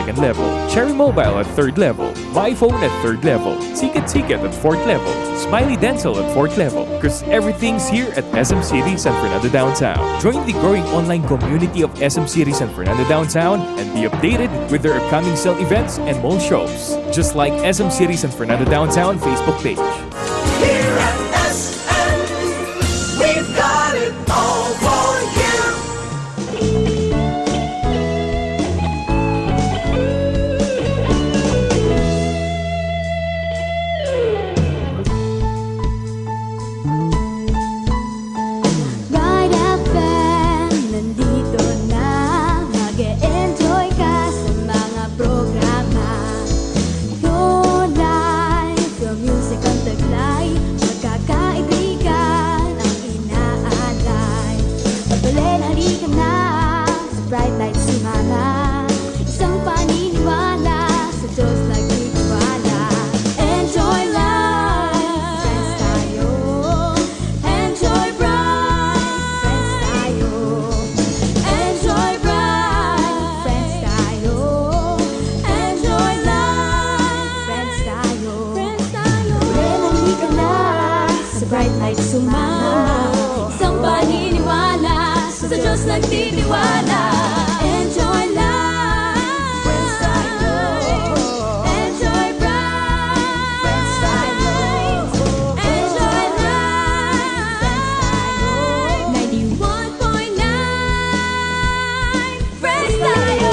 2nd level, Cherry Mobile at 3rd level, MyPhone at 3rd level, Ticket at 4th level, Smiley Dental at 4th level, because everything's here at SM City San Fernando Downtown. Join the growing online community of SM City San Fernando Downtown and be updated with their upcoming sale events and mall shows. Just like SM City San Fernando Downtown Facebook page. Here at SM, we've got it all for you. Bright FM, nandito na. Mag-e-enjoy ka sa mga programa. Your life, your music ang taglay. Magkakaibigan ang inaalay. Patuloy, halika na sa Bright Light Sumama. Isang paniniwala sa Diyos nagtitiwala. Enjoy life, friends tayo. Enjoy bright, friends tayo. Enjoy bright, friends tayo. Enjoy life, friends tayo. Patuloy, halika na sa Bright Light Sumama. Isang paniniwala sa Diyos nagtitiwala. Enjoy life, friends tayo. Enjoy bright, friends tayo. Enjoy life, friends tayo. 91.9, friends tayo.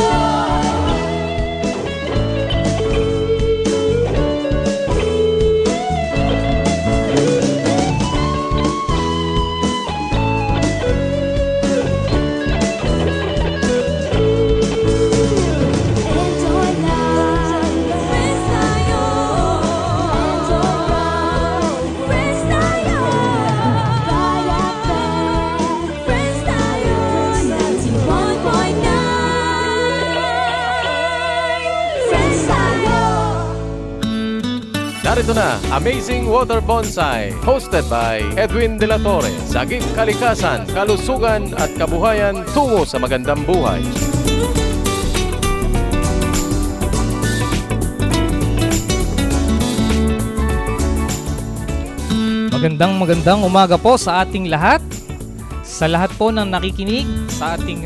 Enjoy life, friends tayo. Enjoy life, friends tayo. Kaya friends tayo. 91.9, friends tayo. Narito na, Amazing Water Bonsai, hosted by Edwin De La Torre. Sagip kalikasan, kalusugan at kabuhayan tungo sa magandang buhay. Magandang umaga po sa ating lahat. Sa lahat po ng nakikinig sa ating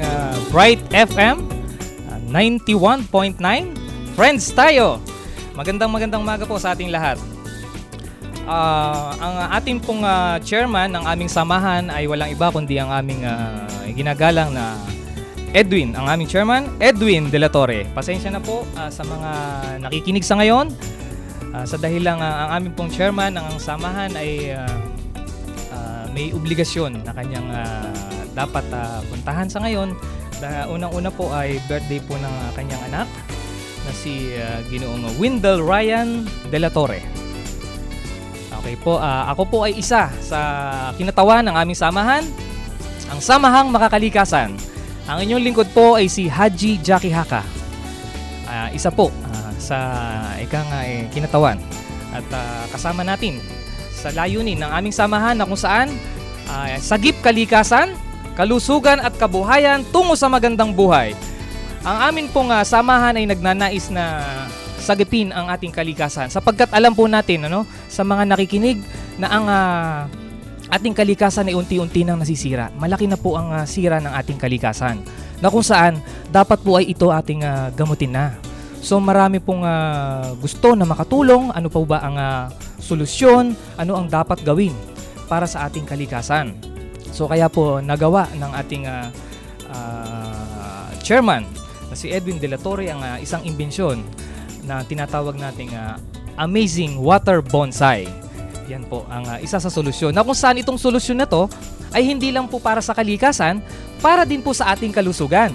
Bright FM 91.9, Friends tayo. Magandang umaga po sa ating lahat. Ang ating pong chairman ng aming samahan ay walang iba kundi ang aming ginagalang na Edwin, ang aming chairman, Edwin De La Torre. Pasensya na po sa mga nakikinig sa ngayon. Sa dahilang ang aming pong chairman ng samahan ay may obligasyon na kanyang dapat puntahan sa ngayon. Unang-una po ay birthday po ng kanyang anak na si Ginoong Wendell Ryan De La Torre. Okay po, ako po ay isa sa kinatawan ng aming samahan, ang Samahang Makakalikasan. Ang inyong lingkod po ay si Haji Jackie Haka. Isa po sa ikang kinatawan. At kasama natin sa layunin ng aming samahan na kung saan sagip kalikasan, kalusugan at kabuhayan tungo sa magandang buhay. Ang amin pong samahan ay nagnanais na sagipin ang ating kalikasan sapagkat alam po natin sa mga nakikinig na ang ating kalikasan ay unti-unti nang nasisira. Malaki na po ang sira ng ating kalikasan na kung saan dapat po ay ito ating gamutin na. So marami pong gusto na makatulong. Ano pa ba ang solusyon? Ano ang dapat gawin para sa ating kalikasan? So kaya po nagawa ng ating chairman na si Edwin De La Torre ang isang imbensyon na tinatawag nating Amazing Water Bonsai. Yan po ang isa sa solusyon. Na kung saan itong solusyon na to ay hindi lang po para sa kalikasan, para din po sa ating kalusugan.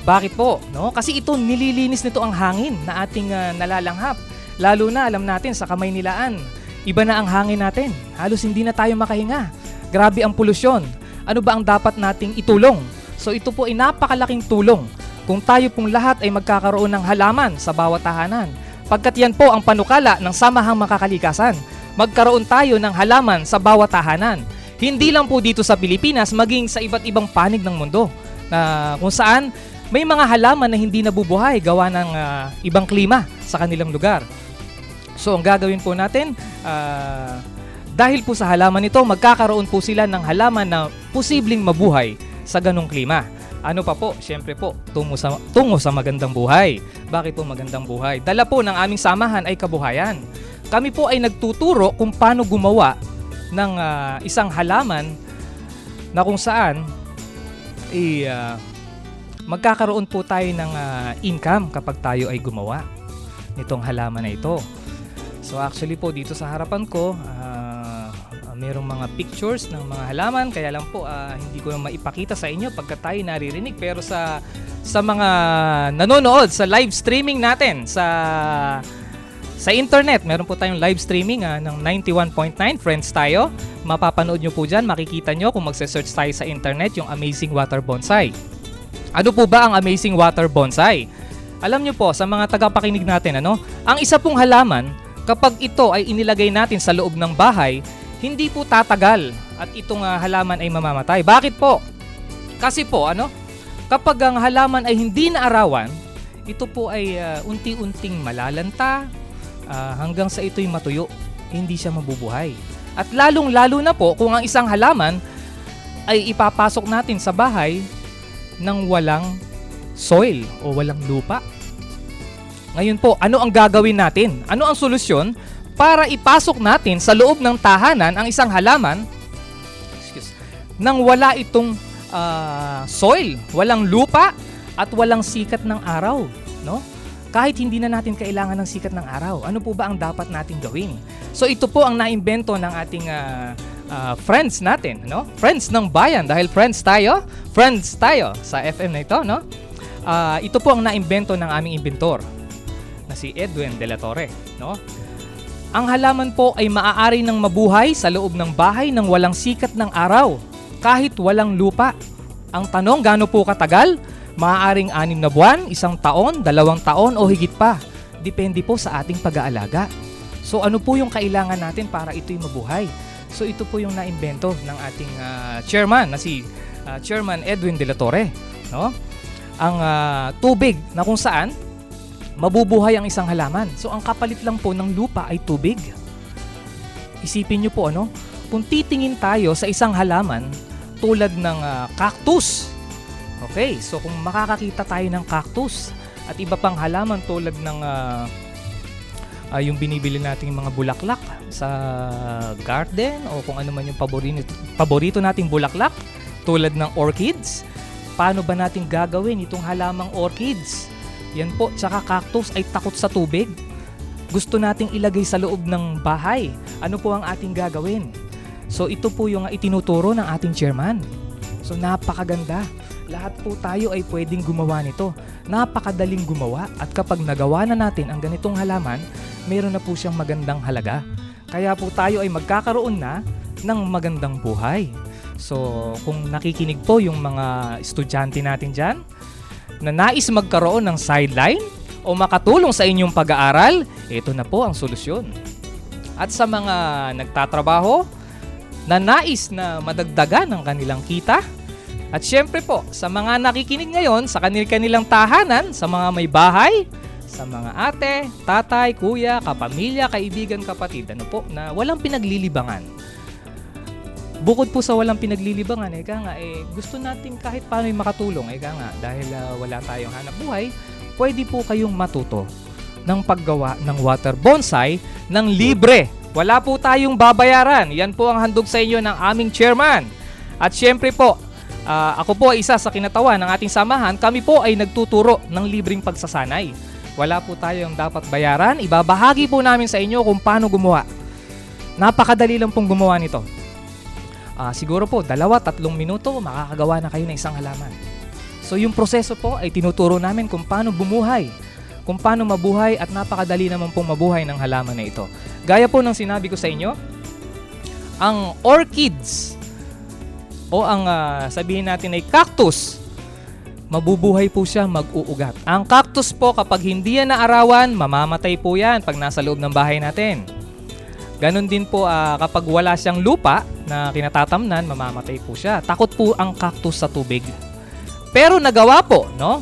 Bakit po? Kasi ito nililinis nito ang hangin na ating nalalanghap. Lalo na alam natin sa Kamaynilaan, iba na ang hangin natin. Halos hindi na tayo makahinga. Grabe ang polusyon. Ano ba ang dapat nating itulong? So ito po ay napakalaking tulong kung tayo pong lahat ay magkakaroon ng halaman sa bawat tahanan. Pagkat yan po ang panukala ng Samahang Makakalikasan. Magkaroon tayo ng halaman sa bawat tahanan. Hindi lang po dito sa Pilipinas, maging sa iba't ibang panig ng mundo. Na kung saan may mga halaman na hindi nabubuhay gawa ng ibang klima sa kanilang lugar. So, ang gagawin po natin, dahil po sa halaman ito, magkakaroon po sila ng halaman na posibleng mabuhay sa ganong klima. Ano pa po? Siyempre po, tungo sa magandang buhay. Bakit po magandang buhay? Dala po ng aming samahan ay kabuhayan. Kami po ay nagtuturo kung paano gumawa ng isang halaman na kung saan magkakaroon po tayo ng income kapag tayo ay gumawa nitong halaman na ito. So actually po dito sa harapan ko, merong mga pictures ng mga halaman, kaya lang po hindi ko na maipakita sa inyo pagka tayo naririnig, pero sa mga nanonood sa live streaming natin sa internet, meron po tayong live streaming ng 91.9 Friends tayo. Mapapanood nyo po dyan, makikita nyo kung magse-search tayo sa internet yung Amazing Water Bonsai. Ano po ba ang Amazing Water Bonsai? Alam nyo po, sa mga tagapakinig natin, ang isa pong halaman, kapag ito ay inilagay natin sa loob ng bahay, hindi po tatagal at itong halaman ay mamamatay. Bakit po? Kasi po, kapag ang halaman ay hindi naarawan, ito po ay unti-unting malalanta hanggang sa ito'y matuyo. Hindi siya mabubuhay. At lalong-lalo na po kung ang isang halaman ay ipapasok natin sa bahay ng walang soil o walang lupa. Ngayon po, ano ang gagawin natin? Ano ang solusyon para ipasok natin sa loob ng tahanan ang isang halaman nang wala itong soil, walang lupa at walang sikat ng araw, no? Kahit hindi na natin kailangan ng sikat ng araw, ano po ba ang dapat natin gawin? So ito po ang naimbento ng ating friends natin, no? Friends ng bayan, dahil friends tayo sa FM na ito, no? Ito po ang naimbento ng aming inventor na si Edwin De La Torre, no? Ang halaman po ay maaari ng mabuhay sa loob ng bahay nang walang sikat ng araw, kahit walang lupa. Ang tanong, gaano po katagal? Maaaring 6 na buwan, 1 taon, 2 taon o higit pa. Depende po sa ating pag-aalaga. So ano po yung kailangan natin para ito'y mabuhay? So ito po yung naimbento ng ating chairman na si Chairman Edwin De La Torre, no? Ang tubig na kung saan mabubuhay ang isang halaman. So ang kapalit lang po ng lupa ay tubig. Isipin nyo po, kung titingin tayo sa isang halaman tulad ng cactus. Okay, so kung makakakita tayo ng cactus at iba pang halaman tulad ng yung binibili nating mga bulaklak sa garden o kung ano man yung paborito nating bulaklak tulad ng orchids, paano ba natin gagawin itong halamang orchids? Yan po, tsaka cactus ay takot sa tubig. Gusto nating ilagay sa loob ng bahay. Ano po ang ating gagawin? So ito po yung itinuturo ng ating chairman. So napakaganda. Lahat po tayo ay pwedeng gumawa nito. Napakadaling gumawa at kapag nagawa na natin ang ganitong halaman, mayroon na po siyang magandang halaga. Kaya po tayo ay magkakaroon na ng magandang buhay. So kung nakikinig po yung mga estudyante natin dyan, na nais magkaroon ng sideline o makatulong sa inyong pag-aaral, ito na po ang solusyon. At sa mga nagtatrabaho na nais na madagdagan ang kanilang kita, at syempre po sa mga nakikinig ngayon sa kanilang tahanan, sa mga may bahay, sa mga ate, tatay, kuya, kapamilya, kaibigan, kapatid, na walang pinaglilibangan. Bukod po sa walang pinaglilibangan, gusto natin kahit paano makatulong, dahil wala tayong hanap buhay, pwede po kayong matuto ng paggawa ng water bonsai ng libre. Wala po tayong babayaran. Yan po ang handog sa inyo ng aming chairman. At syempre po, ako po ay isa sa kinatawan ng ating samahan. Kami po ay nagtuturo ng libreng pagsasanay. Wala po tayong dapat bayaran. Ibabahagi po namin sa inyo kung paano gumawa. Napakadali lang pong gumawa nito. Siguro po 2-3 minuto makakagawa na kayo ng isang halaman. So yung proseso po ay tinuturo namin kung paano bumuhay, kung paano mabuhay at napakadali naman pong mabuhay ng halaman na ito. Gaya po ng sinabi ko sa inyo, ang orchids o ang sabihin natin ay cactus, mabubuhay po siya, mag-uugat. Ang cactus po kapag hindi yan naarawan, mamamatay po yan pag nasa loob ng bahay natin. Ganon din po kapag wala siyang lupa na kinatatamnan, mamamatay po siya. Takot po ang cactus sa tubig. Pero nagawa po, no?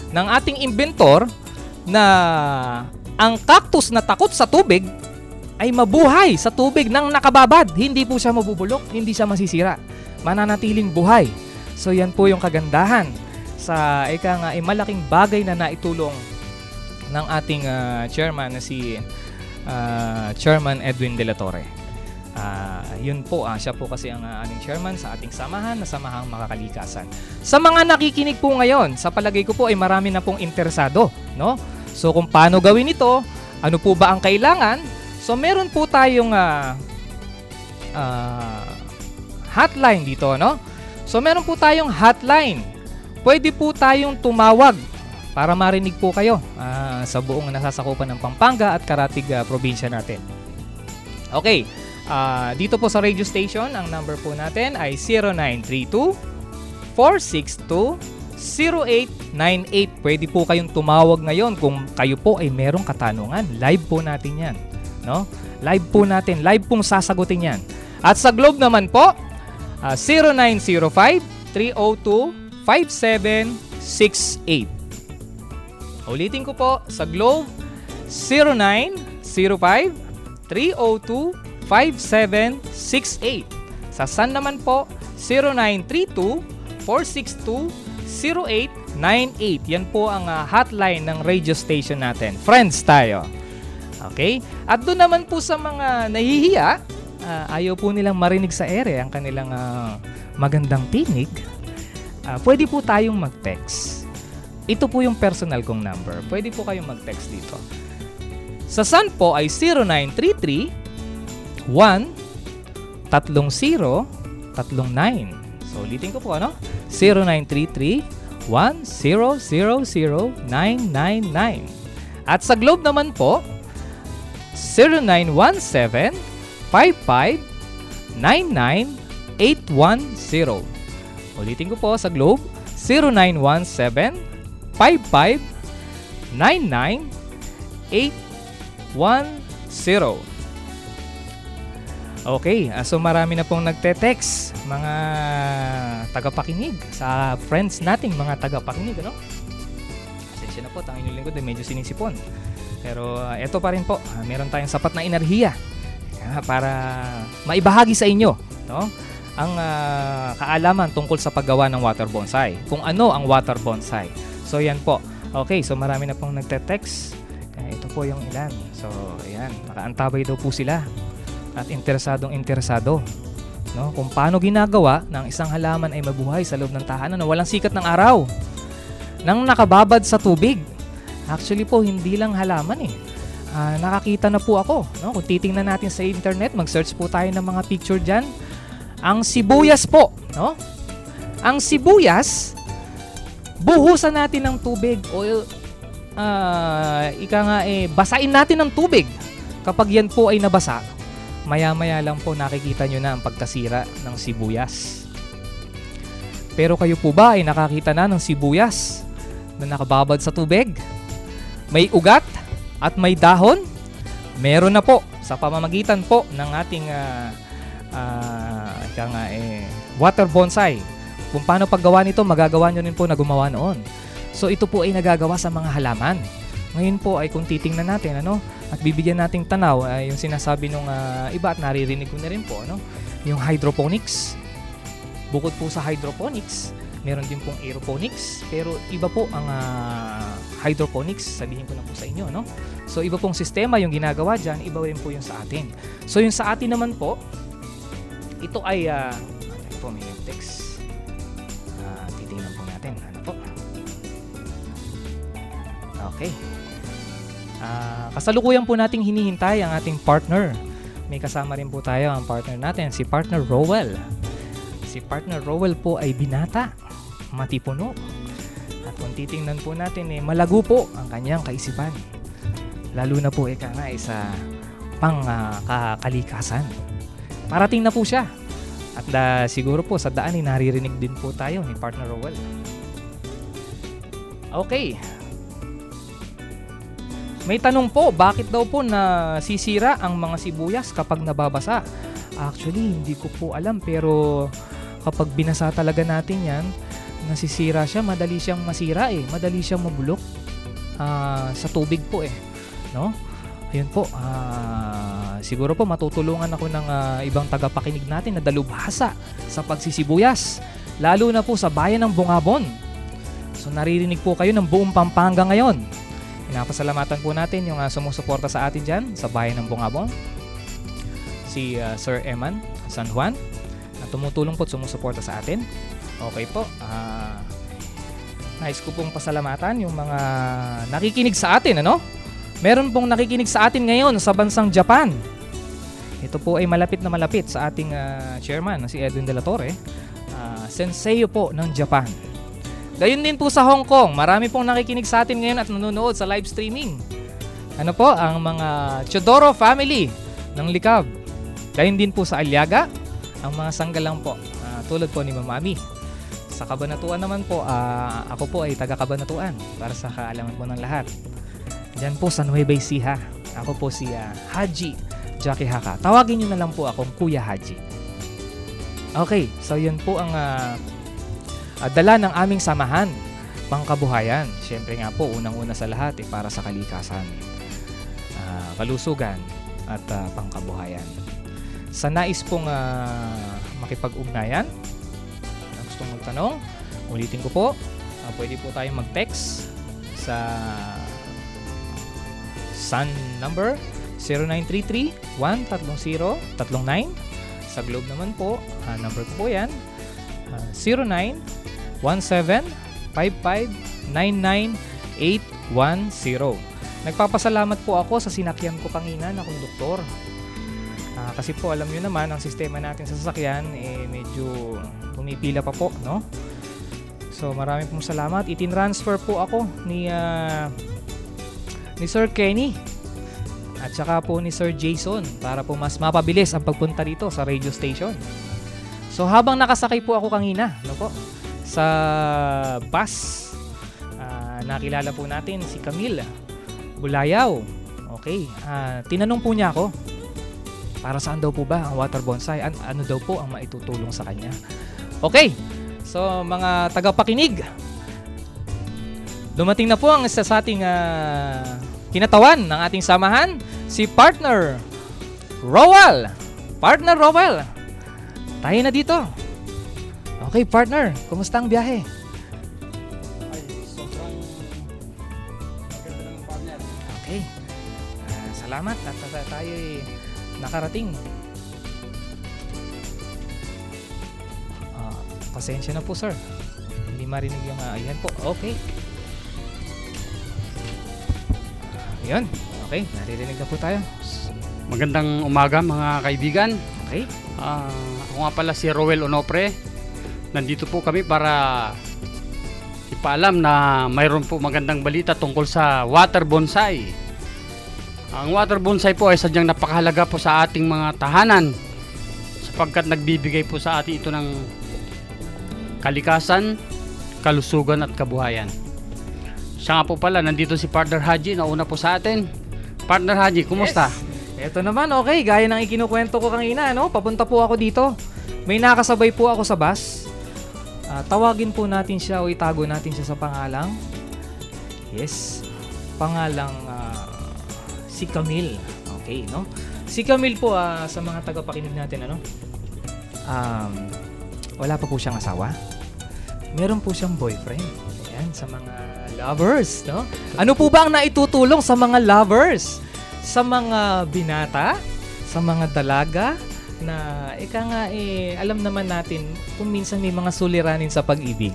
ng ating inventor na ang cactus na takot sa tubig ay mabuhay sa tubig nang nakababad. Hindi po siya mabubulok, hindi siya masisira. Mananatiling buhay. So yan po yung kagandahan sa malaking bagay na naitulong ng ating chairman na si Chairman Edwin De La Torre. Yun po, siya po kasi ang aming chairman sa ating samahan na Samahang Makakalikasan. Sa mga nakikinig po ngayon, sa palagay ko po ay marami na pong interesado, no? So kung paano gawin ito, ano po ba ang kailangan? So meron po tayong hotline dito, no? So meron po tayong hotline. Pwede po tayong tumawag para marinig po kayo sa buong nasasakupan ng Pampanga at Karatig probinsya natin. Okay, dito po sa radio station, ang number po natin ay 0932-462-0898. Pwede po kayong tumawag ngayon kung kayo po ay merong katanungan. Live po natin yan. No? Live po natin. Live pong sasagutin yan. At sa Globe naman po, 0905-302-5768. Ulitin ko po, sa Globe, 0905-302-5768. Sa Sun naman po, 0932-462-0898. Yan po ang hotline ng radio station natin. Friends tayo. Okay? At doon naman po sa mga nahihiya, ayaw po nilang marinig sa ere ang kanilang magandang tinig, pwede po tayong mag-text. Ito po yung personal kong number. Pwede po kayong mag-text dito. Sa Sun po ay 0933-1-30-39. So, ulitin ko po, ano? 0933-1-000-999. At sa Globe naman po, 0917-55-99-810. Ulitin ko po sa Globe, 0917-55-99-810. Okay, so marami na pong nagte-text, mga tagapakinig sa friends nating mga tagapakinig, ano? Pasensya na po, tangin yung lingkod, medyo sinisipon. Pero eto pa rin po, meron tayong sapat na enerhiya para maibahagi sa inyo, no? Ang kaalaman tungkol sa paggawa ng water bonsai. Kung ano ang water bonsai. So yan po. Okay, so marami na pong nagte-text. Ito po yung ilan. So ayan, nakaantabay daw po sila. At interesado, no? Kung paano ginagawa ng isang halaman ay mabuhay sa loob ng tahanan na walang sikat ng araw. Nang nakababad sa tubig. Actually po, hindi lang halaman eh. Nakakita na po ako, no? Kung titingnan natin sa internet, mag-search po tayo ng mga picture dyan. Ang sibuyas po, no? Ang sibuyas, buhusan natin ng tubig o basain natin ng tubig. Kapag yan po ay nabasa, maya-maya lang po nakikita nyo na ang pagkasira ng sibuyas. Pero kayo po ba ay nakakita na ng sibuyas na nakababad sa tubig? May ugat at may dahon? Meron na po sa pamamagitan po ng ating water bonsai. Kung paano paggawa nito, magagawa nyo rin po na gumawa noon. So ito po ay nagagawa sa mga halaman. Ngayon po ay kung titingnan natin, ano, at bibigyan nating tanaw yung sinasabi nung iba at naririnig ko na rin po, ano, yung hydroponics. Bukod po sa hydroponics, meron din pong aeroponics, pero iba po ang hydroponics, sabihin ko na po sa inyo, no? So iba pong sistema yung ginagawa dyan, iba rin po yung sa atin. So yung sa atin naman po, ito ay po may text. Titingnan po natin, ano po. Okay. Kasalukuyan po nating hinihintay ang ating partner. May kasama rin po tayo ang partner natin, si Partner Rowell. Si Partner Rowell po ay binata, matipuno. At kung titingnan po natin, malago po ang kanyang kaisipan. Lalo na po sa pangkalikasan. Parating na po siya. At siguro po sa daan naririnig din po tayo ni Partner Rowell. Okay. May tanong po, bakit daw po nasisira ang mga sibuyas kapag nababasa? Actually, hindi ko po alam, pero kapag binasa talaga natin yan, nasisira siya, madali siyang masira eh, madali siyang mabulok sa tubig po eh, no? Ayun po, siguro po matutulungan ako ng ibang tagapakinig natin na dalubhasa sa pagsisibuyas, lalo na po sa bayan ng Bungabon. So naririnig po kayo ng buong Pampanga ngayon. Pinapasalamatan po natin yung sumusuporta sa atin dyan sa bayan ng Bungabon, si Sir Eman San Juan, na tumutulong po at sumusuporta sa atin. Okay po, nais ko pong pasalamatan yung mga nakikinig sa atin, ano? Meron pong nakikinig sa atin ngayon sa bansang Japan. Ito po ay malapit na malapit sa ating chairman na si Edwin De La Torre, sensei po ng Japan. Gayun din po sa Hong Kong, marami pong nakikinig sa atin ngayon at nanonood sa live streaming. Ano po, ang mga Chodoro family ng Likab. Gayun din po sa Aliaga, ang mga sanggalang po, tulad po ni Mamami. Sa Kabanatuan naman po, ako po ay taga Kabanatuan para sa kaalaman po ng lahat. Diyan po sa Nueva Ecija, ako po si Haji Jackie Haka. Tawagin niyo na lang po akong Kuya Haji. Okay, so yun po ang dala ng aming samahan, pangkabuhayan. Siyempre nga po, unang-una sa lahat para sa kalikasan, kalusugan at pangkabuhayan. Sa nais pong makipag-ugnayan, gustong magtanong, ulitin ko po, pwede po tayong mag-text sa SUN number 0933-130-39. Sa Globe naman po, number ko po yan, 0917-5599-810. Nagpapasalamat po ako sa sinakyan ko kanina na konduktor. Kasi po alam nyo naman, ang sistema natin sa sasakyan medyo pumipila pa po, no? So maraming pong salamat. Itinransfer po ako ni Sir Kenny at saka po ni Sir Jason para po mas mapabilis ang pagpunta dito sa radio station. So habang nakasakay po ako kanina, no po, sa bus, nakilala po natin si Camille Bulayaw. Okay, tinanong po niya ako, para saan daw po ba ang water bonsai? Ano daw po ang maitutulong sa kanya? Okay, so mga tagapakinig, dumating na po ang isa sa ating kinatawan ng ating samahan, si Partner Rowell. Partner Rowell, tayo na dito. Okay, partner, kumusta ang biyahe? Ay, sobrang maganda ng partner. Okay, salamat at tayo nakarating. Pasensya na po, sir, hindi marinig yung ayan po. Okay, ayan, okay, naririnig na po tayo. Magandang umaga mga kaibigan. Okay, Ako nga pala si Rowell Onopre. Nandito po kami para ipaalam na mayroon po magandang balita tungkol sa water bonsai. Ang water bonsai po ay sadyang napakahalaga po sa ating mga tahanan sapagkat nagbibigay po sa atin ito ng kalikasan, kalusugan at kabuhayan. Siya nga po pala, nandito si Partner Haji na una po sa atin. Partner Haji, kumusta? yes. Ito naman, okay, gaya ng ikinukwento ko kanina, no? Papunta po ako dito. May nakasabay po ako sa bus. Tawagin po natin siya o itago natin siya sa pangalang, yes, pangalang si Camille. Okay, no? Si Camille po, sa mga tagapakinig natin, ano? Wala pa po siyang asawa. Meron po siyang boyfriend. Ayan, sa mga lovers, no? Ano po ba ang naitutulong sa mga lovers? Sa mga binata? Sa mga dalaga? Na ika nga alam naman natin kung minsan may mga suliranin sa pag-ibig.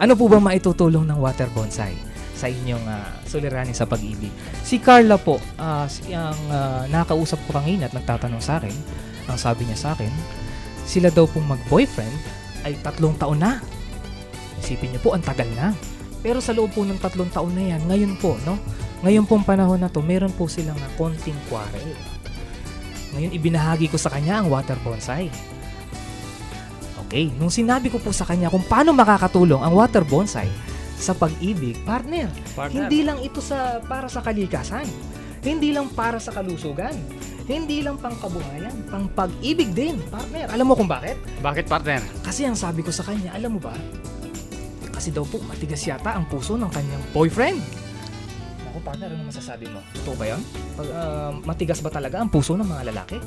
Ano po ba maitutulong ng water bonsai sa inyong suliranin sa pag-ibig? Si Carla po, ang nakausap ko kanina at nagtatanong sa akin, ang sabi niya sa akin, sila daw pong mag-boyfriend ay 3 taon na. Isipin niyo po, ang tagal na. Pero sa loob po ng 3 taon na yan, ngayon po, no? Ngayon pong panahon na to, meron po silang konting quarrel. Ngayon, ibinahagi ko sa kanya ang water bonsai. Okay, nung sinabi ko po sa kanya kung paano makakatulong ang water bonsai sa pag-ibig, partner, hindi lang ito para sa kalikasan, hindi lang para sa kalusugan, hindi lang pang kabuhayan, pang pag-ibig din, partner. Alam mo kung bakit? Bakit, partner? Kasi ang sabi ko sa kanya, alam mo ba, kasi daw po matigas yata ang puso ng kanyang boyfriend. Ako, partner, ano masasabi mo? Totoo ba yan? Matigas ba talaga ang puso ng mga lalaki?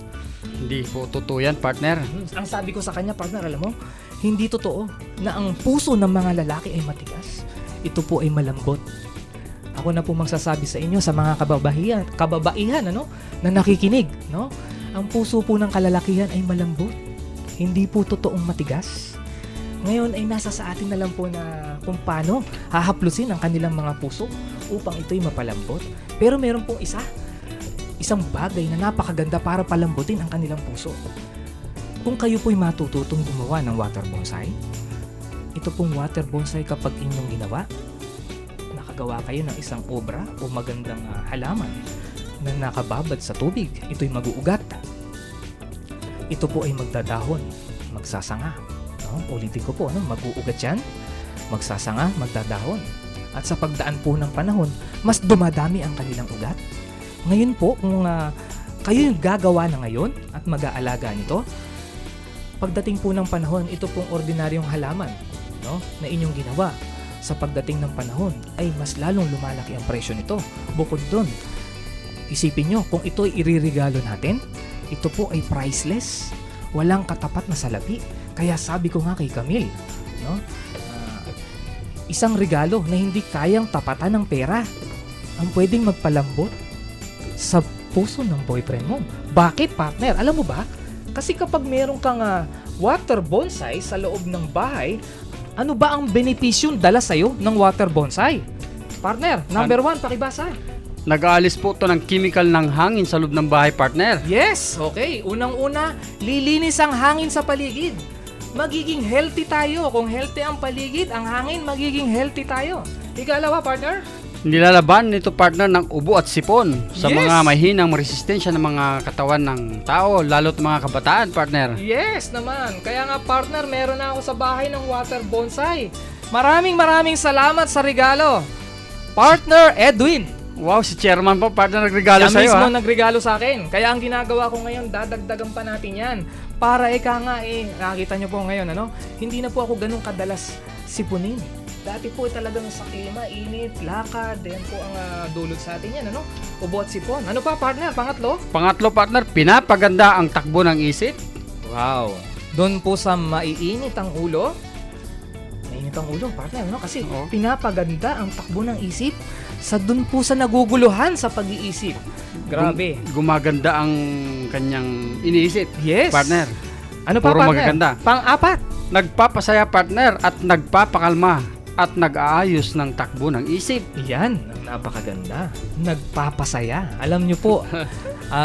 Hindi po totoo yan, partner. Ang sabi ko sa kanya, partner, alam mo, hindi totoo na ang puso ng mga lalaki ay matigas. Ito po ay malambot. Ako na po magsasabi sa inyo sa mga kababaihan ano, na nakikinig, no? Ang puso po ng kalalakihan ay malambot. Hindi po totoong matigas. Ngayon ay nasa sa atin na lang po na kung paano hahaplusin ang kanilang mga puso upang ito'y mapalambot. Pero meron pong isang bagay na napakaganda para palambutin ang kanilang puso. Kung kayo po'y matututong gumawa ng water bonsai, ito pong water bonsai kapag inyong ginawa, nakagawa kayo ng isang obra o magandang halaman na nakababad sa tubig, ito'y mag-uugat. Ito po ay magdadahon, magsasanga. No? Ulitin ko po, mag-uugat yan, magsasanga, magdadahon. At sa pagdaan po ng panahon, mas dumadami ang kanilang ugat. Ngayon po, kung kayo yung gagawa na ngayon at mag-aalaga nito, pagdating po ng panahon, ito pong ordinaryong halaman, no, na inyong ginawa. Sa pagdating ng panahon, ay mas lalong lumalaki ang presyo nito. Bukod doon, isipin nyo, kung ito ay iririgalo natin, ito po ay priceless. Walang katapat na salapi. Kaya sabi ko nga kay Camille, no, isang regalo na hindi kayang tapatan ng pera ang pwedeng magpalambot sa puso ng boyfriend mo. Bakit, partner? Alam mo ba? Kasi kapag meron kang water bonsai sa loob ng bahay, ano ba ang benepisyong dala sa'yo ng water bonsai? Partner, number 1, pakibasa. Nag-aalis po ito ng chemical ng hangin sa loob ng bahay, partner. Yes, okay. Unang-una, lilinis ang hangin sa paligid. Magiging healthy tayo. Kung healthy ang paligid, ang hangin, magiging healthy tayo. Ikalawa, partner? Nilalaban nito, partner, ng ubo at sipon sa Yes! mga mahinang resistensya ng mga katawan ng tao, lalo't mga kabataan, partner. Yes naman. Kaya nga, partner, meron na ako sa bahay ng water bonsai. Maraming salamat sa regalo. Partner Edwin. Wow, si chairman po, partner, nagregalo Siya sa'yo, mismo ha? nagregalo sa akin. Kaya ang ginagawa ko ngayon, dadagdagan pa natin yan. Para nakakita nyo po ngayon, hindi na po ako ganun kadalas sipunin. Dati po talagang sa klima, init, lakad, yan po ang dulot sa atin yan, ubo at sipon. Ano pa, partner? Pangatlo? Pangatlo, partner, pinapaganda ang takbo ng isip. Wow. Doon po sa maiinit ang ulo. Mainit ang ulo, partner, kasi Oo. pinapaganda ang takbo ng isip sa doon po sa naguguluhan sa pag-iisip. Grabe. Gumaganda ang kanyang iniisip. Yes. Partner. Ano pa, Puro partner? magaganda. Pang-apat. Nagpapasaya, partner, at nagpapakalma at nag-aayos ng takbo ng isip. Yan, ang napakaganda. Nagpapasaya. Alam nyo po,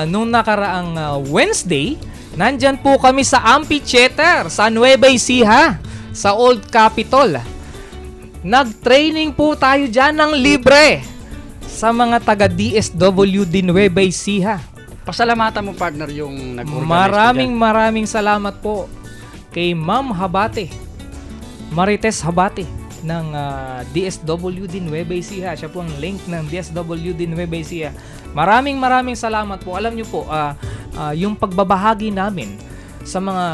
nung nakaraang Wednesday, nandyan po kami sa amphitheater sa Nueva Ecija, sa Old Capitol. Nag-training po tayo dyan ng libre sa mga taga-DSWD Nueva Ecija. Pasalamatan mo, partner, yung nag-organize. Maraming salamat po kay Ma'am Habate, Marites Habate ng DSWD Nueva Ecija. Siya po ang link ng DSWD Nueva Ecija. Maraming salamat po. Alam nyo po, yung pagbabahagi namin sa mga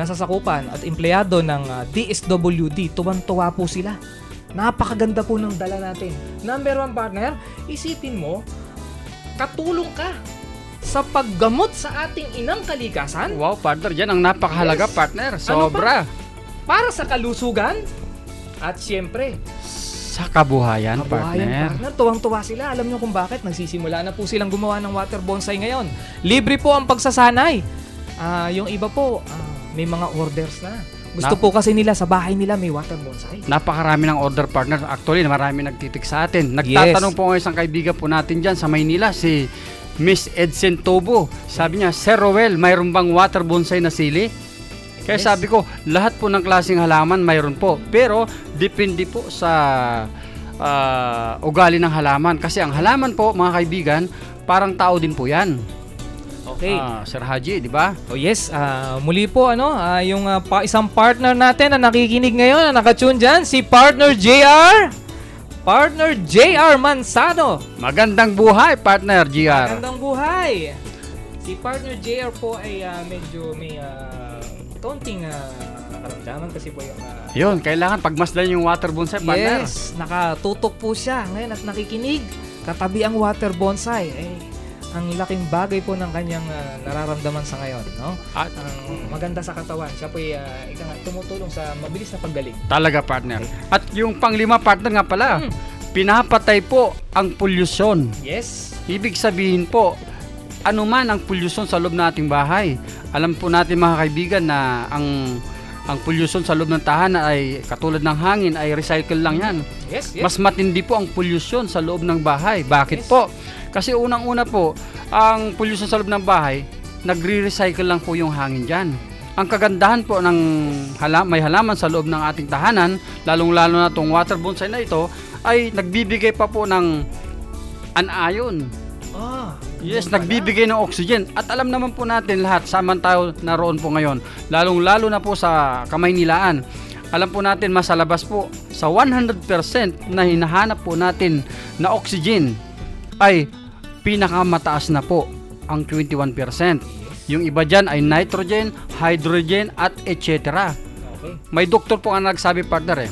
nasasakupan at empleyado ng DSWD, tuwang-tuwa po sila. Napakaganda po ng dala natin. Number 1, partner, isipin mo, katulong ka sa paggamot sa ating inang kalikasan. Wow, partner, yan ang napakahalaga, Yes. partner. Ano Sobra. Para sa kalusugan at siyempre, Sa kabuhayan, kabuhayan, partner. Tuwang-tuwa sila. Alam nyo kung bakit? Nagsisimula na po silang gumawa ng water bonsai ngayon. Libre po ang pagsasanay. Yung iba po, may mga orders na. Gusto po kasi nila sa bahay nila may water bonsai. Napakarami ng order, partner. Actually, marami nagtitik sa atin. Nagtatanong po ngayon isang kaibigan po natin dyan sa Maynila, si Miss Edson Tobo. Sabi niya, Sir Rowel, mayroon bang water bonsai na sili? Kaya Yes. sabi ko, lahat po ng klaseng halaman mayroon po. Pero, depende po sa ugali ng halaman. Kasi ang halaman po, mga kaibigan, parang tao din po yan. Okay. Sir Haji, di ba? Oh yes, muli po yung isang partner natin na nakikinig ngayon, na nakatune dyan, si Partner JR. Partner JR Mansano. Magandang buhay, partner GR. Magandang buhay. Si Partner JR po ay medyo may konting nakaramdaman kasi po yung... Yun, kailangan pagmasdan yung water bonsai, partner. yes, nakatutok po siya ngayon at nakikinig. Katabi ang water bonsai. Ang laking bagay po ng kanyang nararamdaman sa ngayon, no? At Ang maganda sa katawan. Siya po tumutulong sa mabilis na paggaling. talaga, partner. At yung panglima, partner nga pala, Hmm. pinapatay po ang polusyon. Yes. Ibig sabihin po, anuman ang polusyon sa loob ng ating bahay. Alam po natin mga kaibigan na ang polusyon sa loob ng tahanan ay katulad ng hangin ay recycle lang yan. Yes, yes. Mas matindi po ang polusyon sa loob ng bahay. Bakit Yes. po? Kasi unang-una po, ang polusyon sa loob ng bahay, nagre-recycle lang po yung hangin dyan. Ang kagandahan po ng may halaman sa loob ng ating tahanan, lalong-lalo na itong water bonsai na ito, ay nagbibigay pa po ng anion. Yes, nagbibigay ng oxygen. At alam naman po natin lahat, samantayo naroon po ngayon, lalong-lalo na po sa Kamaynilaan. Alam po natin, mas sa labas po, sa 100% na hinahanap po natin na oxygen, ay pinakamataas na po ang 21%. Yung iba dyan ay nitrogen, hydrogen, at etc. Okay. May doktor po ang nagsabi, partner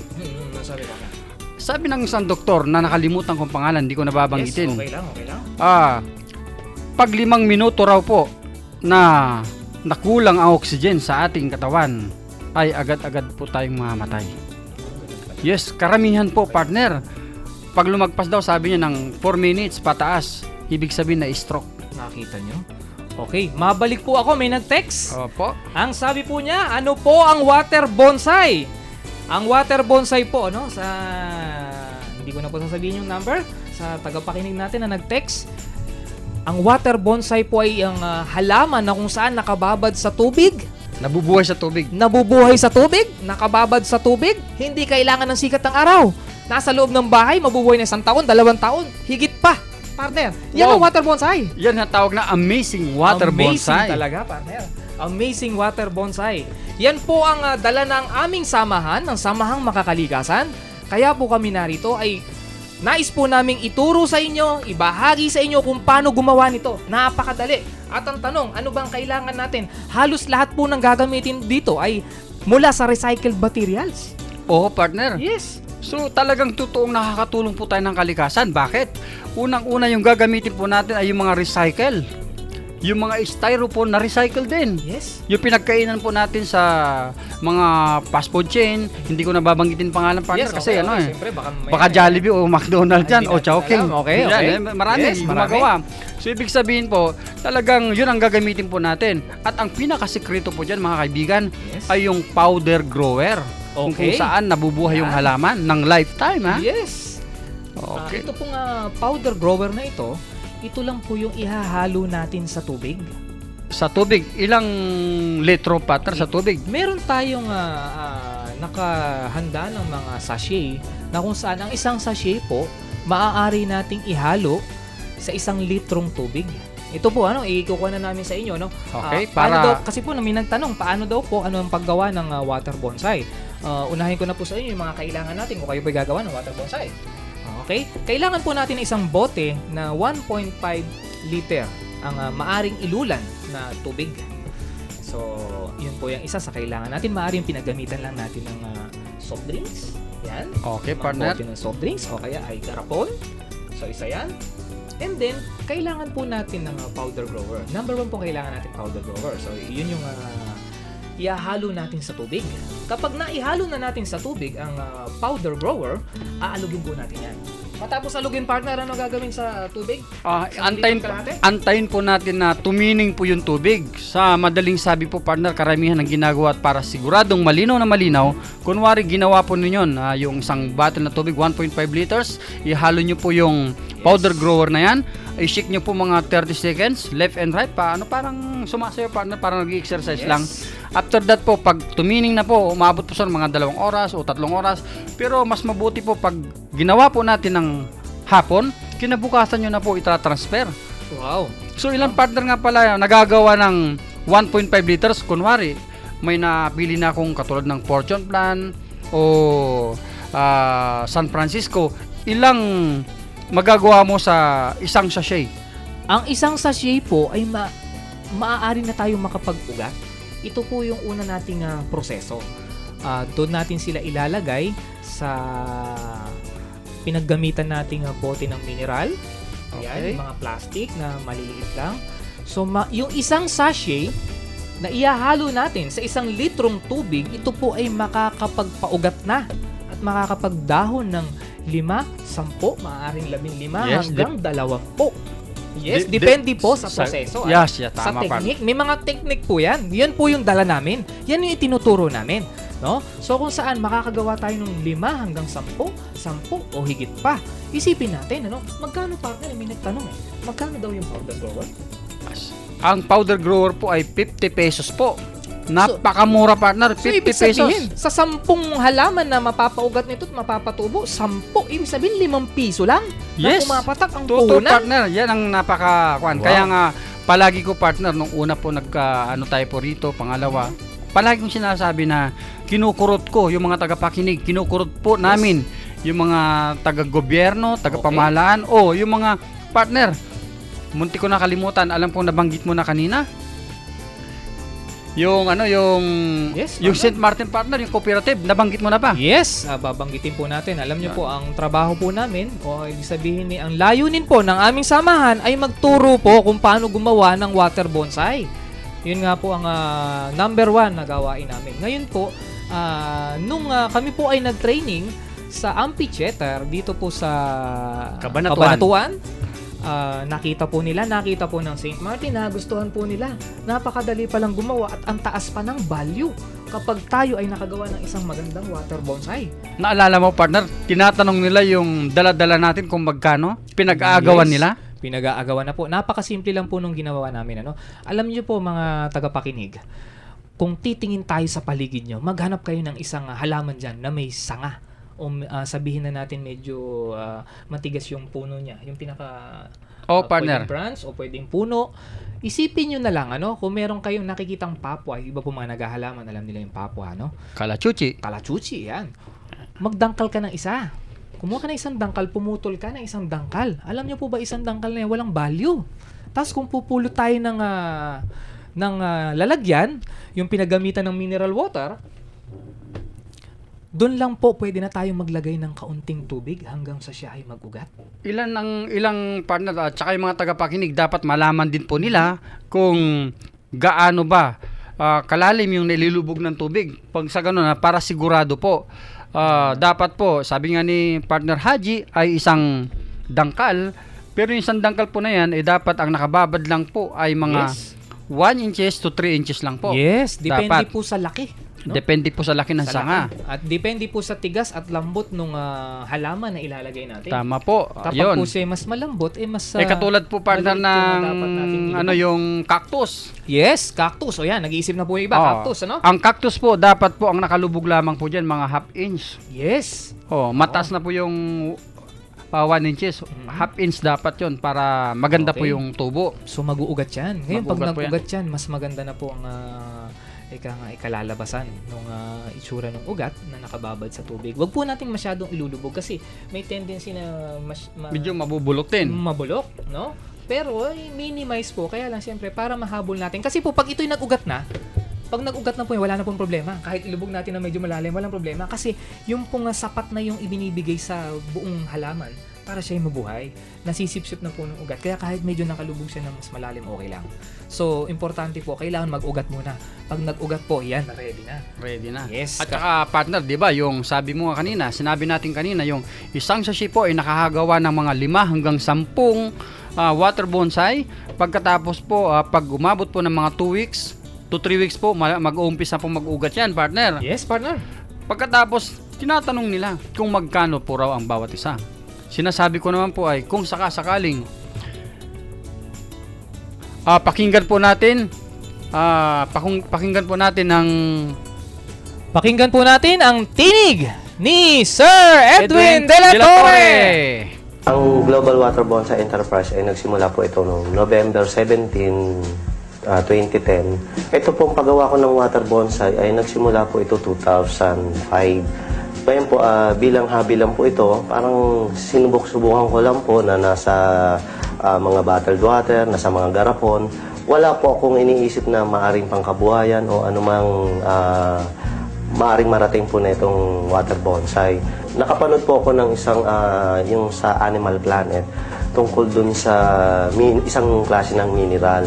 Sorry ba? Sabi ng isang doktor na nakalimutan kong pangalan, hindi ko nababanggitin. Yes, okay lang, okay lang. Pag 5 minuto raw po na nakulang ang oxygen sa ating katawan, ay agad-agad po tayong mamamatay. Yes, karamihan po, partner. Pag lumagpas daw, sabi niya ng 4 minutes pataas, ibig sabihin na stroke. Nakita nyo? Okay, mabalik po ako. May nag-text. Opo. Ang sabi po niya, ano po ang water bonsai? Ang water bonsai po, no? Hindi ko na po sasabihin yung number. Sa tagapakinig natin na nag-text. Ang water bonsai po ay ang halaman na kung saan nakababad sa tubig. Nabubuhay sa tubig. Nabubuhay sa tubig, nakababad sa tubig, hindi kailangan ng sikat ng araw. Nasa loob ng bahay, mabubuhay na 1 taon, 2 taon, higit pa. Partner, yan Wow. ang water bonsai. Yan ang tawag na amazing water Amazing bonsai. talaga, partner. Amazing water bonsai. Yan po ang dala ng aming samahan, ng Samahang Makakalikasan. Kaya po kami narito ay nais po naming ituro sa inyo, ibahagi sa inyo kung paano gumawa nito. Napakadali. At ang tanong, ano bang kailangan natin? Halos lahat po ng gagamitin dito ay mula sa recycled materials. Oo, partner. Yes. So talagang totoong nakakatulong po tayo ng kalikasan. Bakit? Unang-una yung gagamitin po natin ay yung mga recycle. Yung mga styrofoam na recycle din. Yes. Yung pinagkainan po natin sa mga fast food chain, hindi ko nababanggitin pangalan, partner, kasi ano Siyempre, baka Jollibee o McDonald's yan o Chowking. Okay, okay. Marami, Yes, gumagawa. So ibig sabihin po, talagang yun ang gagamitin po natin. At ang pinakasikreto po dyan, mga kaibigan, Yes. ay yung powder grower. Kung Okay. saan nabubuhay yung Yan. halaman ng lifetime, ha? Yes. Okay. Ito pong powder grower na ito lang po yung ihahalo natin sa tubig. Sa tubig, ilang litro, partner, sa tubig? Meron tayong nakahanda ng mga sachet na kung saan ang isang sachet po maaari nating ihalo sa 1 litrong tubig. Ito po ikukuha na namin sa inyo, no? Okay, Paano para- daw, kasi po may nagtanong, paano daw po ang paggawa ng water bonsai? Unahin ko na po sa inyo yung mga kailangan natin kung kayo po gagawa ng water bonsai. Okay? Kailangan po natin isang bote na 1.5 liter ang maaring ilulan na tubig. So, yun po yung isa sa kailangan natin. Maaring pinagamitan lang natin ng soft drinks. Yan. Okay, Mga partner. bote ng soft drinks o kaya ay garapon. So, isa yan. And then, kailangan po natin ng powder grower. Number 1 po kailangan natin powder grower. So, yun yung ihahalo natin sa tubig. Kapag naihalo na natin sa tubig ang powder grower, aalugin po natin yan. Matapos alugin, partner, ano gagawin sa tubig? Antayin po natin na tumining po yung tubig. Sa madaling sabi po, partner, karamihan ng ginagawa at para siguradong malinaw na malinaw, kunwari ginawa po ninyo yung isang bottle na tubig, 1.5 liters, ihalo nyo po yung powder grower na yan, i-shake nyo po mga 30 seconds, left and right, parang sumasayo, partner, parang nag-exercise lang. After that po, pag tumining na po, umabot po sa mga 2 oras o 3 oras, pero mas mabuti po pag ginawa po natin ng hapon, kinabukasan nyo na po itra-transfer. Wow. So ilang partner nga pala nagagawa ng 1.5 liters, kunwari may napili na akong katulad ng Fortune Plan o San Francisco, ilang magagawa mo sa isang sachet? Ang isang sachet po ay maaari na tayong makapag-ugat. Ito po yung una nating proseso. Doon natin sila ilalagay sa pinaggamitan nating bote ng mineral. Ayan, Okay. mga plastic na maliliit lang. So, yung isang sachet na ihahalo natin sa 1 litrong tubig, ito po ay makakapagpaugat na at makakapagdahon ng 5, 10, maaaring 15 Yes, hanggang 20. Yes, Di- depende di- po sa sa- proseso. Yes, yeah, Sa tama, technique. May mga technique po yan. Yan po yung dala namin. Yan yung itinuturo namin. No? So kung saan makakagawa tayo ng 5 hanggang 10 o higit pa. Isipin natin, ano? Magkano partner? May nagtanong eh. Magkano daw yung powder grower? Ang powder grower po ay 50 pesos po. Napakamura, partner. So 50 ibig sabihin, pesos. sa 10 halaman na mapapaugat nito at mapapatubo, 10. Ibig sabihin, 5 piso lang Yes. na pumapatak ang Totoo, punan. partner. Yan ang napaka-kwan. Wow. Kaya nga, palagi ko, partner, nung una po ano tayo po rito, pangalawa, palagi kong sinasabi na kinukurot ko yung mga tagapakinig. Kinukurot po namin yung mga taga-gobyerno, taga-pamahalaan, o yung mga partner. Munti ko nakalimutan. Alam kong nabanggit mo na kanina. Yung Yes, yung partner. St. Martin, partner, yung cooperative, nabanggit mo na ba? Yes, babanggitin po natin. Alam niyo po, ang trabaho po namin, o ibig sabihin ang layunin po ng aming samahan ay magturo po kung paano gumawa ng water bonsai. Yun nga po ang number 1 na gawain namin. Ngayon po, nung kami po ay nag-training sa amphitheater dito po sa Cabanatuan. nakita po ng St. Martin, nagustuhan po nila. Napakadali palang gumawa at ang taas pa ng value kapag tayo ay nakagawa ng isang magandang water bonsai. Naalala mo, partner, tinatanong nila yung dala-dala natin kung magkano, pinag-aagawan Yes. nila. Pinag-aagawan na po. Napakasimple lang po nung ginawa namin. Alam niyo po mga tagapakinig, kung titingin tayo sa paligid nyo, maghanap kayo ng isang halaman dyan na may sanga. O sabihin na natin medyo matigas yung puno niya. Yung pinaka Partner. pwedeng branch o pwedeng puno. Isipin nyo na lang, kung meron kayong nakikitang papwa, iba po mga naghahalaman, alam nila yung papwa, Kalachuchi. Kalachuchi, yan. Magdangkal ka ng isa. Kumuha ka ng isang dangkal, pumutol ka ng isang dangkal. Alam niyo po ba, isang dangkal na yan, walang value. Tapos kung pupulot tayo ng lalagyan, yung pinagamitan ng mineral water, doon lang po pwede na tayong maglagay ng kaunting tubig hanggang sa siya ay mag-ugat. Ilang partner at saka yung mga tagapakinig dapat malaman din po nila kung gaano ba kalalim yung nililubog ng tubig. Pag sa ganun, para sigurado po, dapat po, sabi nga ni partner Haji, ay isang dangkal. Pero yung isang dangkal po na yan, dapat ang nakababad lang po ay mga Yes. 1 inches to 3 inches lang po. Yes, depende Dapat. po sa laki. Depende po sa laki ng Sa sanga. laki. At depende po sa tigas at lambot ng halaman na ilalagay natin. Tama po. Kapag Yun. po siya mas malambot, mas... Katulad po partner maliit po na dapat natin ng ilubog. yung cactus. Yes, cactus. O yan, nag-iisip na po yung iba. Oh, Cactus, Ang cactus po, dapat po ang nakalubog lamang po dyan, mga half inch. Yes. Mataas na po yung 1 inches. Half inch dapat yon para maganda po Okay. yung tubo. So, mag-uugat yan. Ngayon, pag Mag-uugat po yan. nag-ugat yan, mas maganda na po ang ikalalabasan ng itsura ng ugat na nakababad sa tubig. Huwag po nating masyadong ilulubog kasi may tendency na Medyo mabubulok din. mabulok, no? Pero minimize po, kaya lang siyempre para mahabol natin. Kasi po pag ito'y nag-ugat na, pag nag-ugat na po wala na pong problema. Kahit ilubog natin na medyo malalim, walang problema. Kasi yung pong sapat na yung ibinibigay sa buong halaman para siya mabuhay. Nasisip-sip na po ng ugat. Kaya kahit medyo nakalubog siya ng mas malalim, okay lang. So, importante po, kailangan mag-ugat muna. Pag nag-ugat po, yan, ready na. Ready na. Yes. At saka partner, 'di ba, yung sabi mo nga kanina, sinabi natin kanina, yung isang sachet po ay nakahagawa ng mga 5 hanggang 10 water bonsai. Pagkatapos po, pag umabot po ng mga 2 weeks to 3 weeks po, mag-uumpisa po mag-ugat yan, partner. Yes, partner. Pagkatapos, tinatanong nila kung magkano po raw ang bawat isa. Sinasabi ko naman po ay kung sakasakaling pakinggan po natin Pakinggan po natin ang tinig ni Sir Edwin De La Torre. Ang Global Water Bonsai Enterprise ay nagsimula po ito noong November 17, 2010. Ito pong paggawa ko ng water bonsai ay nagsimula po ito 2005. Ngayon po, bilang hobby lang po ito, parang sinubok-subukan ko lang po na nasa mga bottled water, nasa mga garapon. Wala po akong iniisip na maaring pangkabuhayan o anumang maaring marating po na itong water bonsai. Nakapanood po ako ng isang yung sa Animal Planet tungkol dun sa isang klase ng mineral.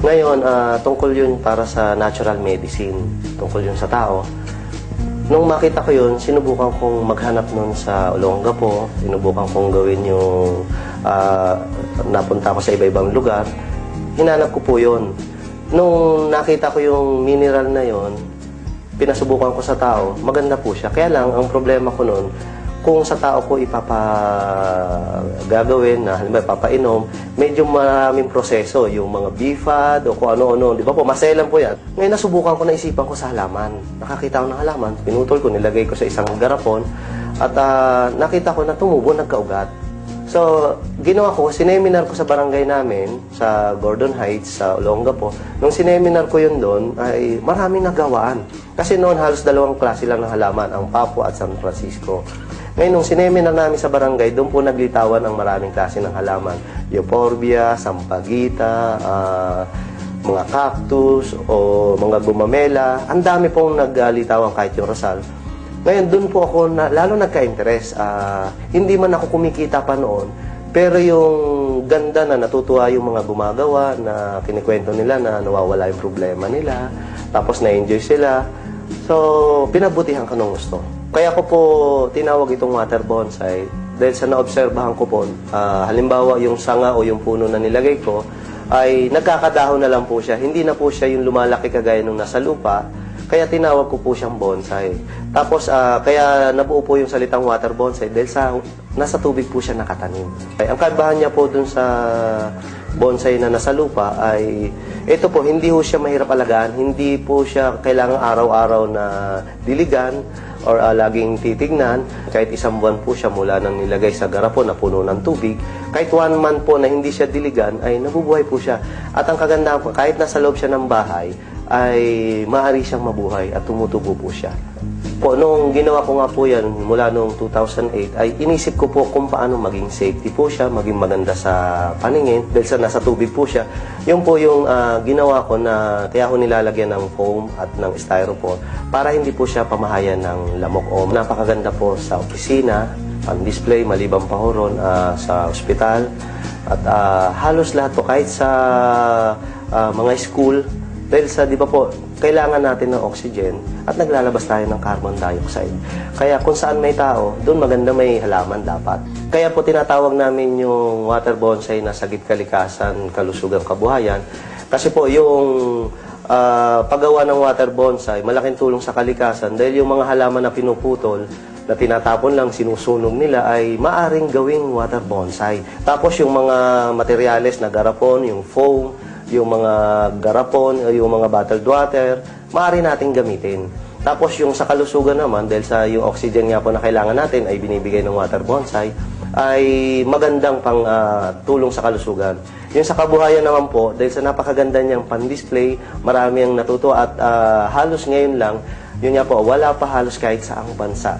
Ngayon, tungkol yun para sa natural medicine, tungkol yun sa tao. Nung makita ko yun, sinubukan kong maghanap nun sa Olongapo, sinubukan kong gawin yung napunta ko sa iba-ibang lugar. Hinanap ko po yun. Nung nakita ko yung mineral na yun, pinasubukan ko sa tao, maganda po siya. Kaya lang, ang problema ko nun, kung sa tao ko gagawin na halimbawa papainom, medyo maraming proseso, yung mga BFAD o kung ano-ano, di ba po, maselan po yan. Ngayon nasubukan ko, naisipan ko sa halaman. Nakakita ko ng halaman, pinutol ko, nilagay ko sa isang garapon, at nakita ko na tumubo, nagkaugat. So, ginawa ko, sineminar ko sa barangay namin, sa Gordon Heights, sa Olongapo. Nung sineminar ko yun doon, ay maraming nagawaan. Kasi noon halos 2 klase lang ng halaman, ang Papua at San Francisco. Ngayon, nung sineminar namin sa barangay, doon po naglitawan ang maraming klase ng halaman. Euphorbia, sampagita, mga cactus, o mga gumamela. Ang dami pong naglitawan kahit yung rosal. Ngayon, doon po ako lalo nagka-interest. Hindi man ako kumikita pa noon, pero yung ganda na natutuwa yung mga gumagawa, na kinikwento nila na nawawala yung problema nila, tapos na-enjoy sila. So, pinabutihan ko ng gusto. Kaya ko po tinawag itong water bonsai dahil sa naobserbahan ko po, halimbawa yung sanga o yung puno na nilagay ko, ay nagkakadahon na lang po siya. Hindi na po siya yung lumalaki kagaya nung nasa lupa. Kaya tinawag ko po siyang bonsai. Tapos, kaya nabuo po yung salitang water bonsai dahil nasa tubig po siya nakatanim. Ang kaibahan niya po dun sa bonsai na nasa lupa ay, ito po, hindi po siya mahirap alagaan. Hindi po siya kailangang araw-araw na diligan or laging titignan. Kahit 1 buwan po siya mula nang nilagay sa garapon na puno ng tubig, kahit 1 month po na hindi siya diligan, ay nabubuhay po siya. At ang kagandahan po, kahit nasa loob siya ng bahay, ay maaari siyang mabuhay at tumutubo po siya. Po, nung ginawa ko nga po yan mula noong 2008, ay inisip ko po kung paano maging safety po siya, maging maganda sa paningin, dahil sa nasa tubig po siya. Yun po yung ginawa ko na kaya ko nilalagyan ng foam at ng styrofoam para hindi po siya pamahayan ng lamok o napakaganda po sa opisina, pan-display, maliban pa ho ron, sa ospital, at halos lahat po kahit sa mga school. Dahil sa, di ba po, kailangan natin ng oxygen at naglalabas tayo ng carbon dioxide. Kaya kung saan may tao, doon maganda may halaman dapat. Kaya po tinatawag namin yung water bonsai na sagip kalikasan, kalusugang kabuhayan. Kasi po yung paggawa ng water bonsai, malaking tulong sa kalikasan dahil yung mga halaman na pinuputol, na tinatapon lang, sinusunog nila, ay maaring gawing water bonsai. Tapos yung mga materyales na garapon, yung foam, yung mga garapon, yung mga bottled water, maaari nating gamitin. Tapos yung sa kalusugan naman, dahil sa yung oxygen nga po na kailangan natin ay binibigay ng water bonsai, ay magandang pang tulong sa kalusugan. Yung sa kabuhayan naman po, dahil sa napakaganda niyang pan-display, marami ang natutuwa at halos ngayon lang, yun nga po, wala pa halos kahit saang bansa.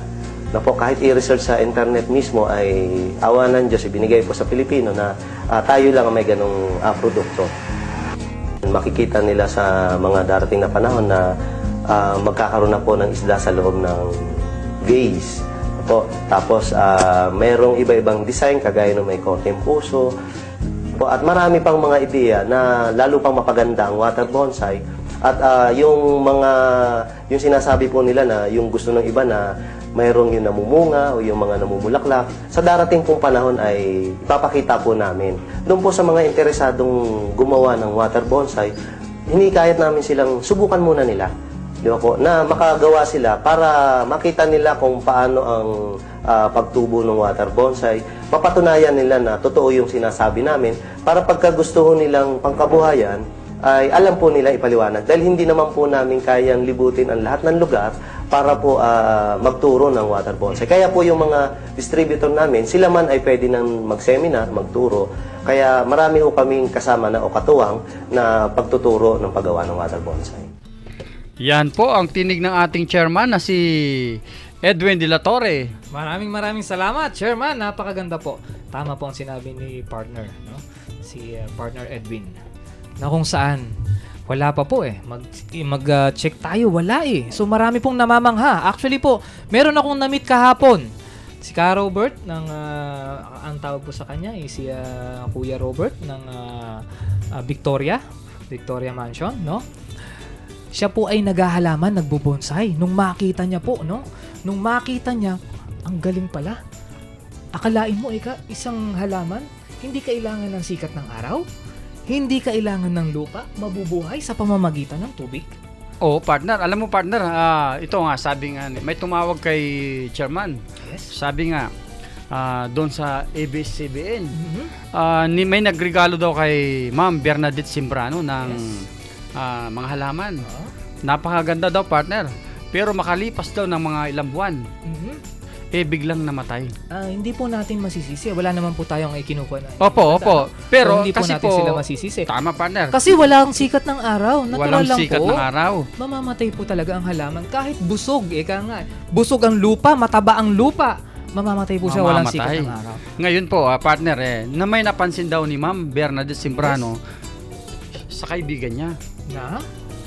Na po, kahit i-research sa internet mismo ay awa ng Diyos, ibinigay po sa Pilipino na tayo lang ang may ganong produkto. Makikita nila sa mga darating na panahon na magkakaroon na po ng isda sa loob ng vase. Po. Tapos, mayroong iba-ibang design, kagaya ng may korteng puso. Po. At marami pang mga ideya na lalo pang mapaganda ang water bonsai. At yung sinasabi po nila na yung gusto ng iba na mayroong yung namumunga o yung mga namumulaklak, sa darating pong panahon ay ipapakita po namin. Doon po sa mga interesadong gumawa ng water bonsai, hinikayat namin silang subukan muna nila. Di ba po? Na makagawa sila para makita nila kung paano ang pagtubo ng water bonsai. Mapatunayan nila na totoo yung sinasabi namin para pagkagustuhan nilang pangkabuhayan, ay alam po nila ipaliwanag. Dahil hindi naman po namin kayang libutin ang lahat ng lugar para po magturo ng water bonsai. Kaya po yung mga distributor namin, sila man ay pwede nang mag-seminar, magturo. Kaya marami ho kaming kasama na o katuwang na pagtuturo ng paggawa ng water bonsai. Yan po ang tinig ng ating chairman na si Edwin de la Torre. Maraming salamat, Chairman. Napakaganda po. Tama po ang sinabi ni partner, no? Si partner Edwin. Na kung saan Wala pa po eh. Mag-check tayo, wala eh. So marami pong namamangha. Actually po, meron akong na-meet kahapon. Si Ka Robert ng ang tawag po sa kanya ay si Kuya Robert ng Victoria Mansion, no? Siya po ay naghahalaman, nagbubonsai. Nung makita niya po, no? Nung makita niya, ang galing pala. Akalain mo, isang halaman, hindi kailangan ng sikat ng araw, hindi kailangan ng lupa, mabubuhay sa pamamagitan ng tubig. Oo, partner. Alam mo, partner, ito nga, sabi nga, may tumawag kay Chairman. Yes. Sabi nga, doon sa ABS-CBN, may nagregalo daw kay Ma'am Bernadette Simbrano ng mga halaman. Napakaganda daw, partner. Pero makalipas daw ng mga ilang buwan, biglang namatay. Hindi po natin masisisi. Wala naman po tayong ikinukuha na. Opo. Pero hindi po kasi natin sila masisisi. Tama, partner. Kasi walang sikat ng araw. Natural Walang lang sikat po. ng araw. Mamamatay po talaga ang halaman. Kahit busog, busog ang lupa, mataba ang lupa. Mamamatay po siya, walang sikat ng araw. Ngayon po, partner, na may napansin daw ni Ma'am Bernadette Simbrano sa kaibigan niya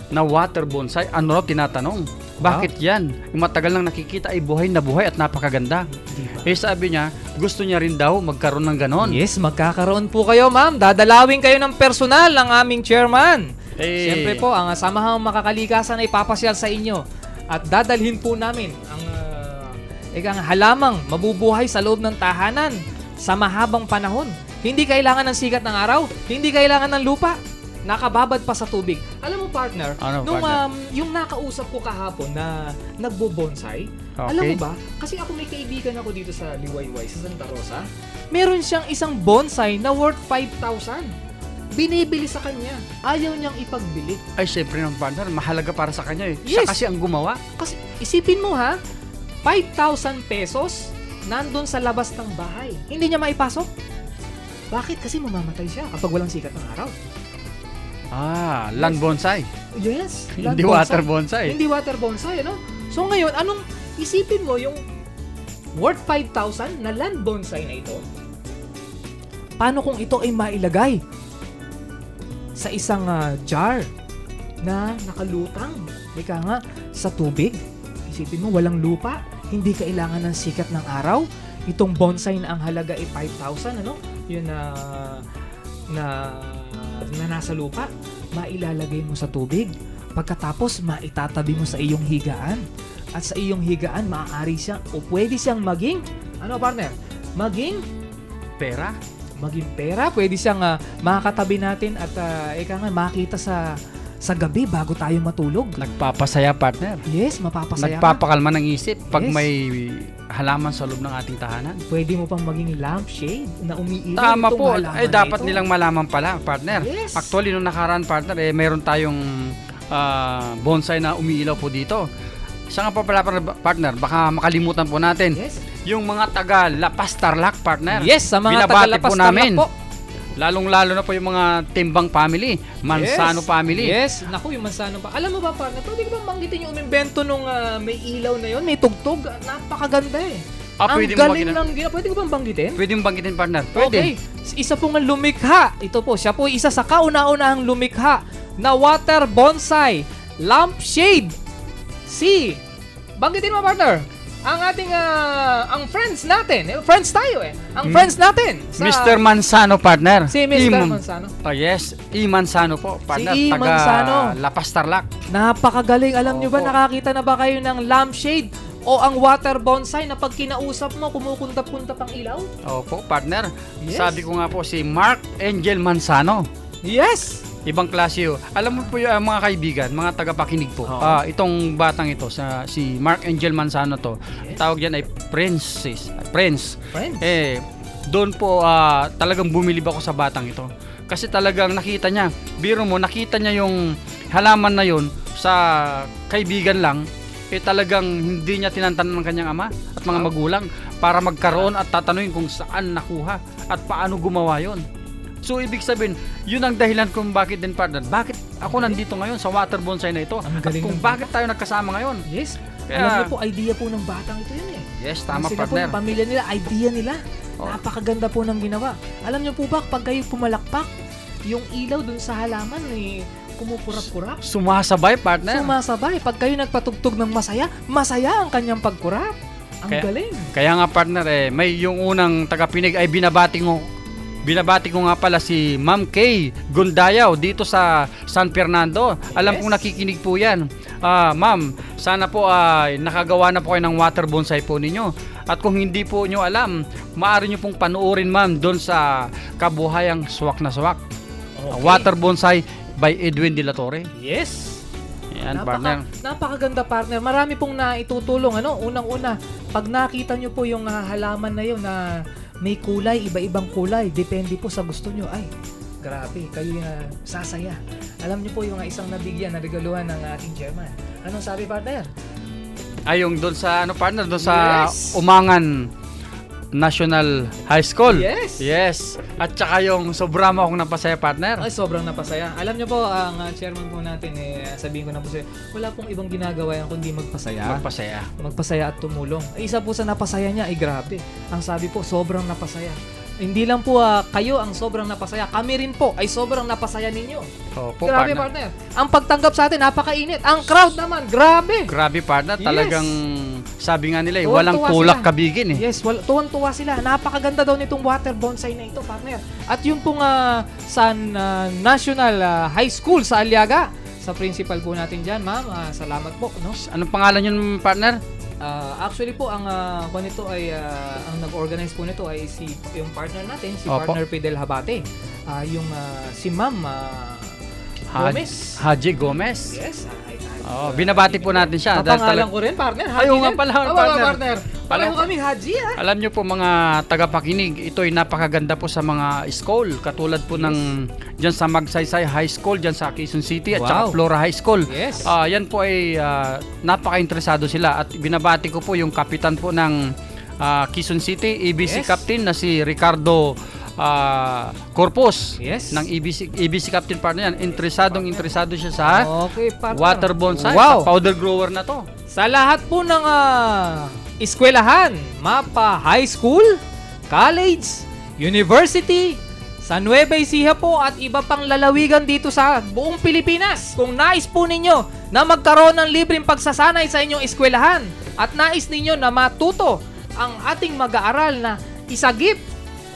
na water bonsai. Ano raw tinatanong? Bakit yan? Yung matagal nang nakikita ay buhay na buhay at napakaganda. Diba? Sabi niya, gusto niya rin daw magkaroon ng ganon. Yes, magkakaroon po kayo, ma'am. Dadalawin kayo ng personal ng aming chairman. Siyempre po, ang Samahang Makakalikasan ay papasyal sa inyo. At dadalhin po namin ang halamang mabubuhay sa loob ng tahanan sa mahabang panahon. Hindi kailangan ng sikat ng araw, hindi kailangan ng lupa. Nakababad pa sa tubig. Alam mo, partner, yung nakausap ko kahapon na nagbo-bonsai, alam mo ba, kasi ako may kaibigan ako dito sa Liwayway, sa Santa Rosa, meron siyang isang bonsai na worth 5,000. Binibili sa kanya. Ayaw niyang ipagbili. Ay, syempre ng partner, mahalaga para sa kanya eh. Yes. Siya kasi ang gumawa. Kasi isipin mo 5,000 pesos nandun sa labas ng bahay. Hindi niya maipasok. Bakit? Kasi mamamatay siya kapag walang sikat ng araw. Land bonsai. Yes. Hindi water bonsai. Hindi water bonsai, ano? So ngayon, isipin mo yung worth 5,000 na land bonsai na ito? Paano kung ito ay mailagay sa isang jar na nakalutang, sa tubig? Isipin mo, walang lupa, hindi kailangan ng sikat ng araw. Itong bonsai na ang halaga ay 5,000, ano? Yun na nasa lupa, mailalagay mo sa tubig. Pagkatapos, maitatabi mo sa iyong higaan. At sa iyong higaan, maaari siyang, o pwede siyang maging, partner? Maging pera. Maging pera. Pwede siyang makakatabi natin at makita sa gabi bago tayo matulog. Nagpapasaya, partner. Yes, mapapasaya. Nagpapakalma ng isip pag Yes. may halaman sa loob ng ating tahanan. Pwede mo pang maging lampshade na umiilaw. Tama itong po. halaman Dapat na ito. nilang malaman pala, partner. Yes. Actually, nung nakaraan, partner, meron tayong bonsai na umiilaw po dito. Siya nga pa pala, partner, baka makalimutan po natin. Yes. Yung mga taga Lapas Tarlac, partner. Yes, sa mga Binabati taga-Lapas po namin. Tarlac po. Lalong-lalo na po yung mga Timbang family, Mansano family. Yes, naku, yung Mansano pa. Alam mo ba, partner, pwede ko bang banggitin yung umimbento nung may ilaw na yun? May tugtog. Napakaganda eh. Ang Pwede mo galing ng gina. Pwede ko bang banggitin? Pwede mo banggitin, partner. Pwede. Okay. Isa po nga lumikha. Ito po, siya po isa sa kauna-unahang lumikha na water bonsai lampshade. Banggitin mo, partner. Ang ating ang friends natin. Friends tayo eh. Ang friends natin. Mr. Mansano, partner. Si Mr. Mansano. Yes, Mansano po, partner. Si taga Mansano. Lapas Tarlac. Napakagaling. Alam nyo ba, Opo. nakakita na ba kayo ng lampshade o ang water bonsai na pag kinausap mo, kumukuntab-kuntab ang ilaw? Opo, partner. Yes. Sabi ko nga po si Mark Angel Mansano. Yes! Ibang klase yun. Alam mo po yung mga kaibigan, mga tagapakinig po. Oo. Itong batang ito, si Mark Angel Mansano to, tawag yan ay Prince. Friends. Doon po talagang bumilib ako sa batang ito. Kasi talagang nakita niya, biro mo, nakita niya yung halaman na yun sa kaibigan lang, talagang hindi niya tinantanan ng kanyang ama at mga magulang para magkaroon at tatanungin kung saan nakuha at paano gumawa yon. So, ibig sabihin, yun ang dahilan kung bakit din, partner. Bakit ako nandito ngayon sa water bonsai na ito? Ang At galing kung ng- bakit tayo nagkasama ngayon? Yes. Kaya- Alam niyo po, idea po ng batang ito yun eh. Yes, tama, Sila po, partner. yung pamilya nila, idea nila. Oh. Napakaganda po ng ginawa. Alam niyo po ba, pag kayo pumalakpak, yung ilaw dun sa halaman kumupurap-kurap. Sumasabay, partner. Sumasabay. Pag kayo nagpatugtog ng masaya, masaya ang kanyang pagkurap. Ang galing. Kaya nga, partner, may yung unang tagapinig ay binabati ko nga pala si Ma'am Kay Gundayaw dito sa San Fernando. Alam kong nakikinig po yan. Ma'am, sana po nakagawa na po kayo ng water bonsai po ninyo. At kung hindi po nyo alam, maaari nyo pong panuorin, ma'am, doon sa Kabuhayang Swak na Swak. Water bonsai by Edwin De La Torre. Yes. Yan, partner. Napakaganda, partner. Marami pong naitutulong. Unang-una, pag nakita nyo po yung halaman na yun na may kulay, iba-ibang kulay, depende po sa gusto nyo. Ay, grabe, kayo yung sasaya. Alam nyo po yung isang nabigyan, na regaluhan ng ating chairman. Anong sabi, partner? Ay, yung doon sa, partner, doon sa Umangan National High School. Yes. At saka yung sobrang akong napasaya, partner. Ay, sobrang napasaya. Alam nyo po, ang chairman po natin, sabihin ko na po sa'yo, wala pong ibang ginagawa yan kundi magpasaya. Magpasaya at tumulong. Isa po sa napasaya niya, ay grabe. Ang sabi po, sobrang napasaya. Hindi lang po kayo ang sobrang napasaya. Kami rin po ay sobrang napasaya ninyo. Opo, grabe, partner. Ang pagtanggap sa atin, napakainit. Ang crowd naman, grabe. Grabe, partner. Talagang sabi nga nila, walang tulak kabigin eh. Yes, tuwan-tuwa sila. Napakaganda daw nitong water bonsai na ito, partner. At yung pong sa National High School sa Aliaga, sa principal po natin dyan, ma'am, salamat po. No? Anong pangalan yun, partner? Actually po, ang nito ay ang nag-organize po nito ay yung partner natin, si partner Fidel Habate. Yung si Ma'am Gomez. Haji Gomez. Yes. Binabati po natin siya. Papangalan ko rin, partner. Haji nga pala, partner. Pareho kami, Haji. Alam nyo po, mga tagapakinig, ito ay napakaganda po sa mga school. Katulad po ng dyan sa Magsaysay High School, dyan sa Quezon City, at saka Flora High School. Yes. Yan po ay napaka-interesado sila. At binabati ko po yung kapitan po ng Quezon City, EBC Captain na si Ricardo Corpus ng EBC Captain, partner yan. Interesado siya sa water bonsai, sa powder grower na to. Sa lahat po ng eskwelahan, mapa high school, college, university, sa Nueva Ecija po at iba pang lalawigan dito sa buong Pilipinas. Kung nais po ninyo na magkaroon ng libreng pagsasanay sa inyong eskwelahan at nais ninyo na matuto ang ating mag-aaral na isagip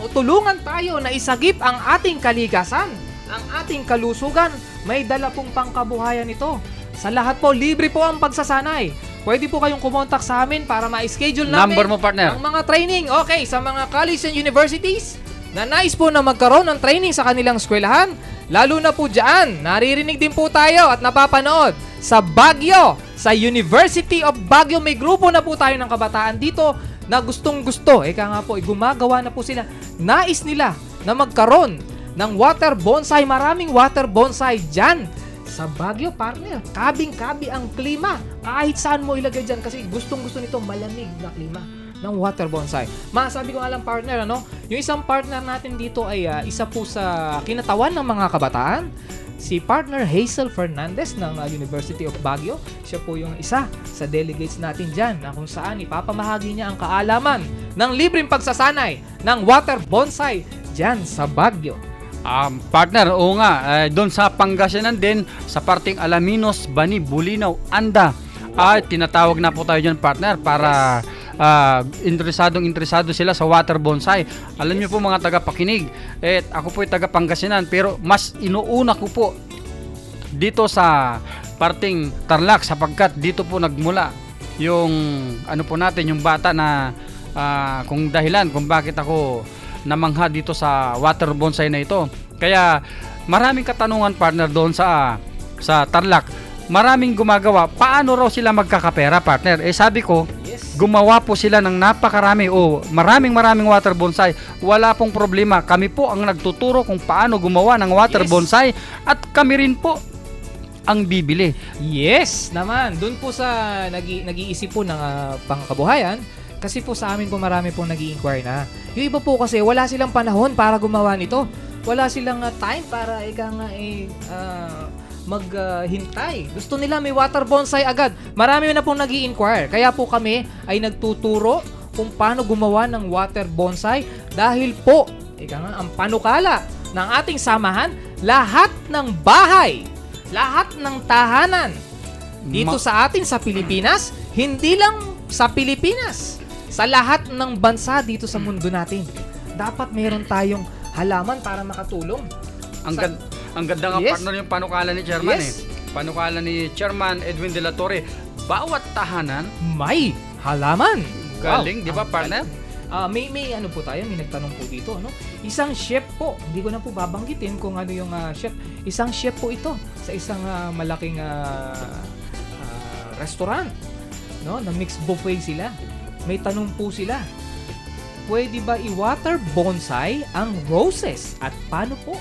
o tulungan tayo na isagip ang ating kalikasan, ang ating kalusugan, may dala pong pangkabuhayan ito. Sa lahat po, libre po ang pagsasanay. Pwede po kayong kumontak sa amin para ma-schedule namin number mo, partner, ang mga training. Okay, sa mga colleges and universities na nais po na magkaroon ng training sa kanilang eskwelahan, lalo na po dyan, naririnig din po tayo at napapanood sa Baguio, sa University of Baguio. May grupo na po tayo ng kabataan dito na gustong-gusto. Eka nga po, gumagawa na po sila. Nais nila na magkaroon ng water bonsai. Maraming water bonsai dyan sa Baguio, partner. Kabing-kabi ang klima. Kahit saan mo ilagay dyan kasi gustong-gusto nito malamig na klima ng water bonsai. Masabi ko nga lang, partner, yung isang partner natin dito ay isa po sa kinatawan ng mga kabataan. Si partner Hazel Fernandez ng University of Baguio. Siya po yung isa sa delegates natin dyan na kung saan ipapamahagi niya ang kaalaman ng libreng pagsasanay ng water bonsai dyan sa Baguio. Partner, oo nga, doon sa Pangasinan din, sa parting Alaminos, Bani, Bulinaw, Anda, tinatawag na po tayo dyan, partner, para interesado sila sa water bonsai. Alam niyo po, mga tagapakinig, ako po ay taga Pangasinan, pero mas inuuna ko po dito sa parting Tarlac sapagkat dito po nagmula yung po natin, yung bata na kung dahilan kung bakit ako namangha dito sa water bonsai na ito. Kaya maraming katanungan, partner, doon sa Tarlac. Maraming gumagawa. Paano raw sila magkakapera, partner? Sabi ko, gumawa po sila ng napakarami o maraming water bonsai. Wala pong problema. Kami po ang nagtuturo kung paano gumawa ng water bonsai at kami rin po ang bibili. Yes naman. Doon po sa nag-iisip po ng pangkabuhayan, kasi po sa amin po marami pong nag-i-inquire na. Yung iba po kasi wala silang panahon para gumawa nito. Wala silang time para maghintay. Gusto nila may water bonsai agad. Marami na pong nag-i-inquire. Kaya po kami ay nagtuturo kung paano gumawa ng water bonsai dahil po, ang panukala ng ating samahan, lahat ng bahay lahat ng tahanan dito sa atin sa Pilipinas, hindi lang sa Pilipinas, sa lahat ng bansa dito sa mundo natin. Dapat meron tayong halaman para makatulong. Ang ganda nga Yes. partner yung panukala ni Chairman Yes. Panukala ni Chairman Edwin de la Torre. Bawat tahanan, May halaman. galing, di ba partner? May ano po tayo, may nagtanong po dito, ano? Isang chef po, hindi ko na po babanggitin kung ano yung chef. Isang chef po ito sa isang malaking restaurant, no? Na mixed buffet sila. May tanong po sila. Pwede ba i-water bonsai ang roses? At paano po?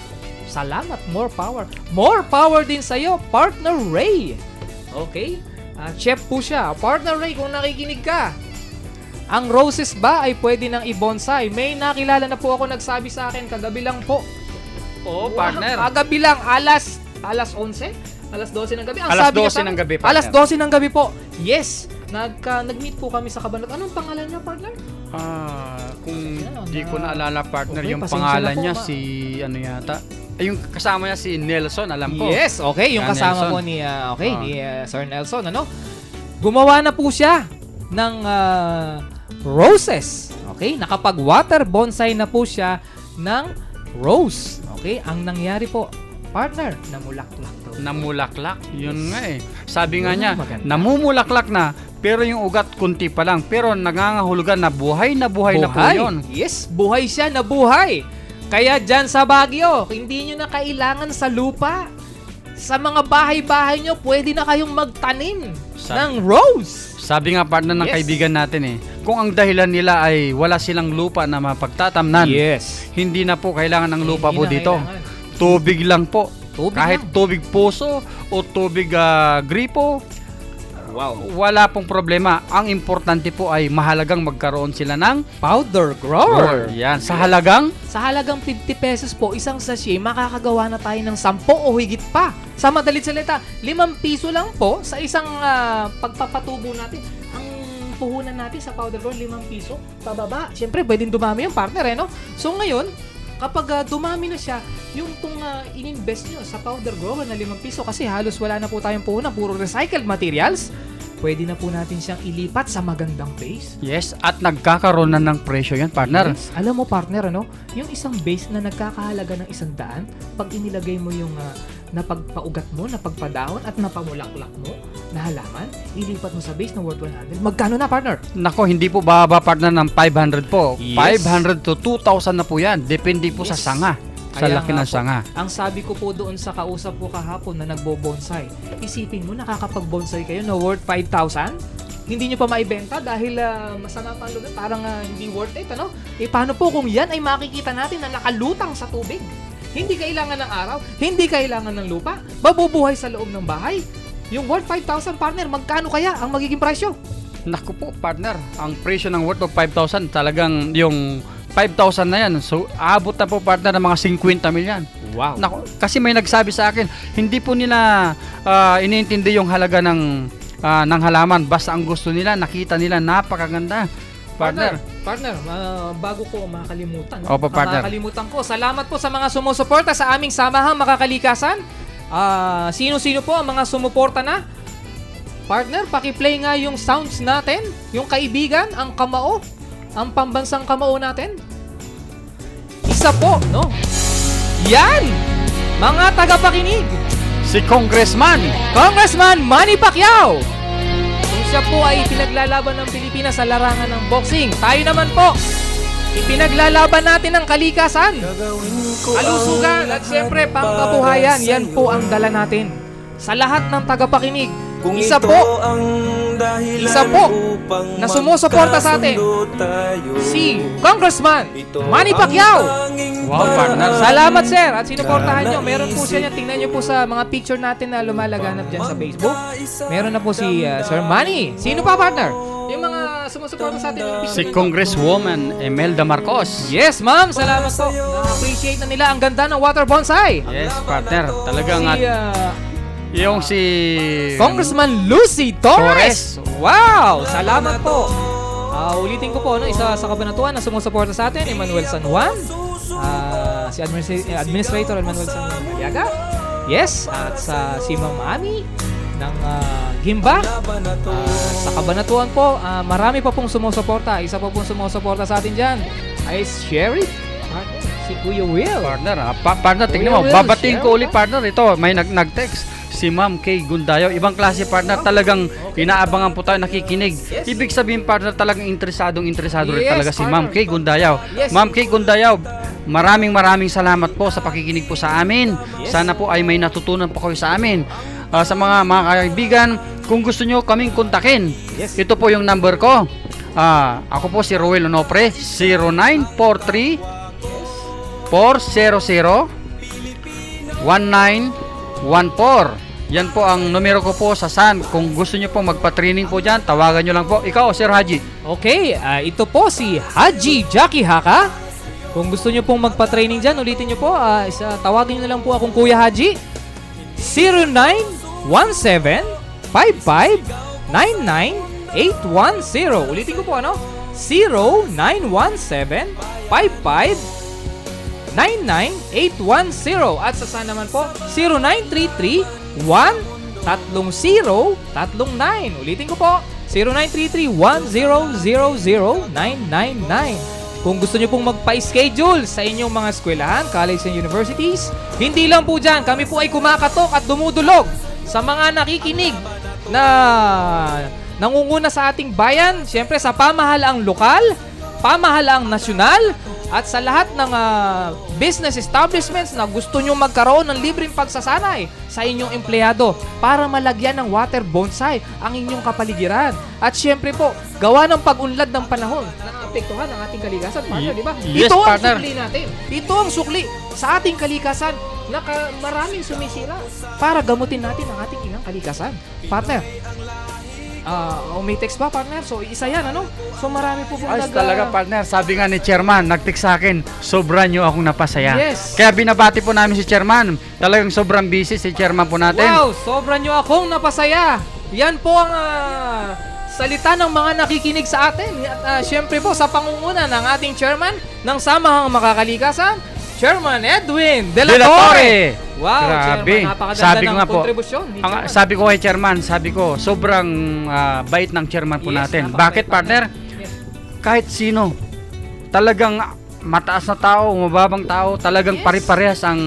Salamat, more power. More power din sa'yo, Partner Ray. Okay? Chef po siya. Partner Ray, kung nakikinig ka, ang roses ba ay pwede nang i-bonsai? May nakilala na po ako nagsabi sa akin kagabi lang po. Oo, partner. Kagabi lang, alas 11? Alas 12 ng gabi. Ang Alas sabi niya 12 sa- ng gabi, partner. Alas 12 ng gabi po. Yes. Nag-meet po kami sa Cabanatuan. Anong pangalan niya, partner? Kung Ano, di ko na alala partner, Okay, yung pasensya pangalan na po, niya ma. si ano yata. Yung kasama niya si Nelson, alam ko. Yes, okay. Yung Yan, kasama Nelson. po ni, ni Sir Nelson, ano? Gumawa na po siya ng roses. Okay? Nakapag-water bonsai na po siya ng rose. Okay? Ang nangyari po, partner, namulaklak daw. Namulaklak. Yun nga eh. Sabi nga Yun niya, ang maganda. namumulaklak na, pero yung ugat kunti pa lang. Pero nangangahulugan na buhay na po yun. Yes, buhay siya na buhay. Kaya dyan sa Baguio, hindi nyo na kailangan sa lupa. Sa mga bahay-bahay nyo, pwede na kayong magtanim ng rose. Sabi nga partner ng Yes. kaibigan natin kung ang dahilan nila ay wala silang lupa na mapagtatamnan, Yes. hindi na po kailangan ng lupa Hindi po na dito. kailangan. Tubig lang po. Tubig Kahit lang. tubig puso o tubig gripo, wala pong problema. Ang importante po ay mahalagang magkaroon sila ng Powder grower. Yan, sa halagang Sa halagang 50 pesos po, isang sachet, makakagawa na tayo ng 10 o higit pa. Sa madalit salita, 5 piso lang po sa isang pagpapatubo natin. Ang puhunan natin sa powder grower, 5 piso. Pababa. Siyempre, pwedeng dumami yung partner, no? So ngayon, kapag dumami na siya, yung kung in-invest nyo sa powder grower na 5 piso, kasi halos wala na po tayong puhunan, puro recycled materials, pwede na po natin siyang ilipat sa magandang base. yes, at nagkakaroon na ng presyo yan, partner. Yes. Alam mo, partner, ano? Yung isang base na nagkakahalaga ng 100, pag inilagay mo yung napagpaugat mo, napagpadahon, at napamulaklak mo na halaman, ilipat mo sa base na worth 100. Magkano na, partner? Nako, hindi po bababa partner ng 500 po. Yes. 500 to 2,000 na po yan. Depende po sa Yes. sanga. Sa Kaya laki nga ng po, sanga. Ang sabi ko po doon sa kausap ko kahapon na nagbo-bonsai, isipin mo, nakakapag-bonsai kayo na worth 5,000? Hindi nyo pa maibenta dahil masama pa ang loob, parang hindi worth it, ano? Paano po kung yan ay makikita natin na nakalutang sa tubig? Hindi kailangan ng araw, hindi kailangan ng lupa, mabubuhay sa loob ng bahay. Yung worth 5,000, partner, magkano kaya ang magiging presyo? Naku po, partner. Ang presyo ng worth of 5,000, talagang yung 5,000 na yan. So, aabot na po, partner, ng mga 50 milyan. Wow. Naku, kasi may nagsabi sa akin, hindi po nila iniintindi yung halaga ng halaman. Basta ang gusto nila, nakita nila, napakaganda. Partner. Bago ko makalimutan. Opo, partner. Makakalimutan ko. Salamat po sa mga sumusuporta sa aming samahang makakalikasan. Sino-sino po ang mga sumuporta na? Partner, paki-play nga yung sounds natin. Yung kaibigan, ang kamao. Ang pambansang kamao natin. Isa po, no? Yan! Mga tagapakinig. Si Congressman. Congressman Manny Pacquiao. Kung siya po ay pinaglalaban ng Pilipinas sa larangan ng boxing, tayo naman po, ipinaglalaban natin ang kalikasan, kalusugan, at siyempre pangkabuhayan. Yan po ang dala natin. Sa lahat ng tagapakinig, isa po na sumusuporta sa atin, si Congressman Manny Pacquiao. Wow, partner. Salamat, sir. At sinuportahan nyo. Meron po siya niya. Tingnan nyo po sa mga picture natin na lumalaganap dyan sa Facebook. Meron na po si Sir Manny. Sino pa, partner? Yung mga sumusuporta sa atin. Yung Si picture. Congresswoman Imelda Marcos. Yes, ma'am. Salamat po. Na-appreciate na nila ang ganda ng water bonsai. Yes, partner. Talagang Si yung si Congressman Lucy Torres. Wow! Salamat po. Ulitin ko po, no, isa sa Cabanatuan na sumusuporta sa atin, Emmanuel San Juan. Si Administrator Emmanuel San Juan Aliaga. Yes, at si Ma'am Ami ng Gimba. Sa Cabanatuan po, marami pa pong sumusuporta. Isa pa pong sumusuporta sa atin dyan ay Sheriff, si Kuya Will. Partner, partner, tingnan mo. Will, Babatiin ko share, ulit, partner. Ito, may nag-text. Si Ma'am Kay Gundayaw. Ibang klase, partner. Talagang inaabangan po tayo, nakikinig. Ibig sabihin, partner, talagang interesado rin Yes, talaga si partner. Ma'am Kay Gundayaw. Yes. Ma'am Kay Gundayaw, maraming salamat po sa pakikinig po sa amin. Sana po ay may natutunan po kayo sa amin. Sa mga kaibigan, kung gusto nyo kaming kontakin, ito po yung number ko. Ako po si Roel Onopre, 0943 400 1914. Yan po ang numero ko po sa SAN. Kung gusto nyo po magpa-training po dyan, tawagan nyo lang po. Ikaw, Sir Haji. Okay, ito po si Haji Jackie Haka. Kung gusto nyo pong magpa-training dyan, ulitin nyo po. Tawagin nyo na lang po akong Kuya Haji. 0917-55-99-810. Ulitin ko po, ano? 0917-55-99-810. At sa SAN naman po, 0933-1-30-39. Ulitin ko po, 0933-1000999. Kung gusto nyo pong magpa-schedule sa inyong mga eskwelahan, college and universities, hindi lang po dyan. Kami po ay kumakatok at dumudulog sa mga nakikinig na nangunguna sa ating bayan. Siyempre sa pamahalaang lokal, pamahalaang nasyonal, at sa lahat ng business establishments na gusto nyo magkaroon ng libreng pagsasanay sa inyong empleyado para malagyan ng water bonsai ang inyong kapaligiran. At syempre po, gawa ng pag-unlad ng panahon na naapektuhan ang ating kalikasan, partner, di ba? Yes, Ito ang partner. sukli natin. Ito ang sukli sa ating kalikasan na maraming sumisira para gamutin natin ang ating inang kalikasan. Partner, may text ba, partner? So, isa yan, ano? So, marami po Ay, talaga, partner. Sabi nga ni Chairman, nag-text sa akin, sobra nyo akong napasaya. Yes. Kaya binabati po namin si Chairman. Talagang sobrang busy si Chairman po natin. Wow, sobra nyo akong napasaya. Yan po ang salita ng mga nakikinig sa atin. At syempre po, sa pangunguna ng ating chairman ng Samahang Makakalikasan, Chairman Edwin De La Torre. Wow, grabe. Chairman, napakaganda Sabi ko ng nga po, kontribusyon ni Chairman. sabi ko kay Chairman, sobrang bait ng Chairman po Yes, natin. napakabait, Bakit, partner? Yes. Kahit sino, talagang mataas na tao, mababang tao, talagang Yes. pare-parehas ang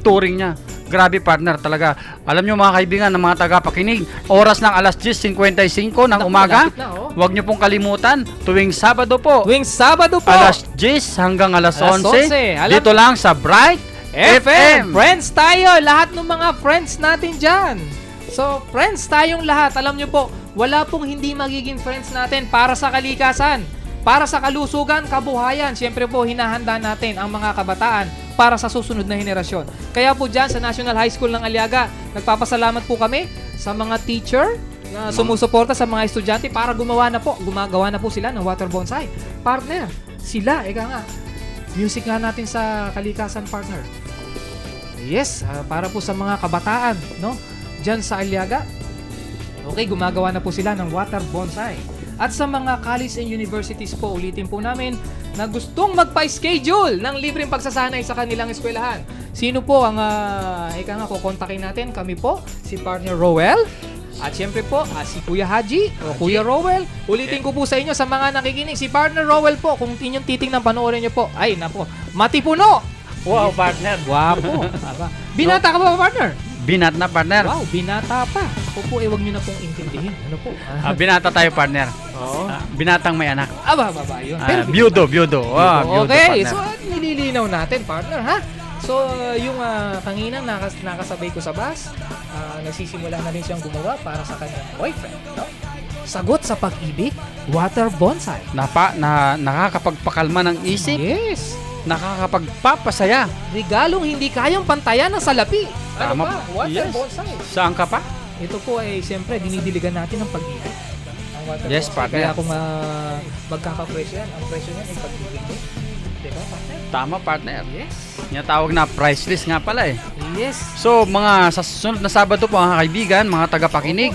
turing niya. Grabe, partner, talaga. Alam nyo mga kaibigan ng mga tagapakinig, oras ng alas 10:55 ng Naku, umaga. malapit na, oh. Huwag nyo pong kalimutan, tuwing Sabado po, Tuwing Sabado po, alas 10 hanggang alas Alas 11, 11. dito lang sa Bright FM. Friends tayo, lahat ng mga friends natin dyan. So, friends tayong lahat. Alam nyo po, wala pong hindi magiging friends natin para sa kalikasan, para sa kalusugan, kabuhayan. Siyempre po, hinahanda natin ang mga kabataan para sa susunod na henerasyon. Kaya po dyan sa National High School ng Aliaga, nagpapasalamat po kami sa mga teacher na sumusuporta sa mga estudyante para gumagawa na po sila ng water bonsai. Partner, sila, eka nga, music nga natin sa kalikasan, partner. Yes, para po sa mga kabataan, no? Diyan sa Aliaga. Okay, gumagawa na po sila ng water bonsai. At sa mga college and universities po, ulitin po namin na gustong magpa-schedule ng libreng pagsasanay sa kanilang eskwelahan. Sino po ang kukontakin natin? Kami po, si partner Roel. At syempre po, si Kuya Haji o Kuya Roel. Ulitin ko po sa inyo sa mga nakikinig. Si partner Roel po, kung inyong titingnan, panoorin nyo po. Ay, napo, matipuno! Wow, partner. Wapo. Aba. Binata ka ba, partner? Binat na, partner. Wow, binata pa. Ako po, wag nyo na pong intindihin. Ano po? Binata tayo, partner. Oo. Binatang may anak. Aba, yun. Pero Byudo. Byudo, okay, partner. so nililinaw natin, partner, ha? So, yung kanginang nakasabay ko sa bus, nagsisimula na rin siyang gumawa para sa kanyang boyfriend, no? Sagot sa pag-ibig, water bonsai. Nakakapagpakalma ng isip, Yes. nakakapagpapasaya. Regalong hindi kayang pantayan ng salapi. Ano Tama ba? po. Water Yes. bonsai. Saan ka pa? Ito po ay siyempre dinidiligan natin ng pag-ibig. Ang water Yes, bonsai. partner. Kaya kung magkakapresyo yan, ang presyo niyan ay pag-ibig mo. Diba, partner? Tama, partner. Yes. Yung tawag na price list nga pala eh. Yes. So, mga sa susunod na Sabado po, mga kaibigan, mga tagapakinig,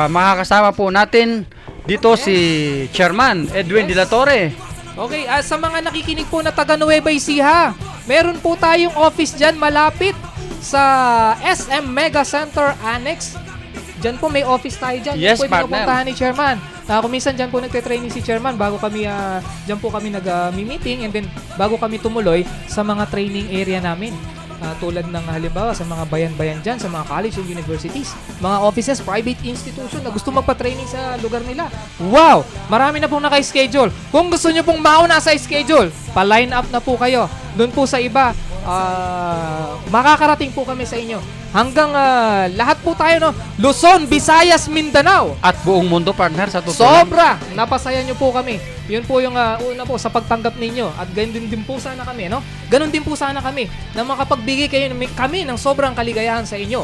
makakasama po natin dito si Chairman Edwin De La Torre. Okay, sa mga nakikinig po na taga Nueva Ecija, meron po tayong office dyan malapit sa SM Mega Center Annex. Diyan po may office tayo dyan. Yes, Pwede partner. pupuntahan ni Chairman. Kung minsan dyan po nagte-training si Chairman bago kami, dyan po kami nag-meeting and then bago kami tumuloy sa mga training area namin. Tulad ng halimbawa sa mga bayan-bayan dyan, sa mga college and universities, mga offices, private institution na gusto magpa-training sa lugar nila. Wow! Marami na pong naka-schedule. Kung gusto nyo pong mauna sa schedule, pa-line up na po kayo. Doon po sa iba, makakarating po kami sa inyo. Hanggang lahat po tayo, no? Luzon, Visayas, Mindanao. At buong mundo, partner, sa totoo. Sobra! Napasaya nyo po kami. Yun po yung una po sa pagtanggap ninyo. At ganun din po sana kami, no? Ganun din po sana kami na makapagbigay kami ng sobrang kaligayahan sa inyo.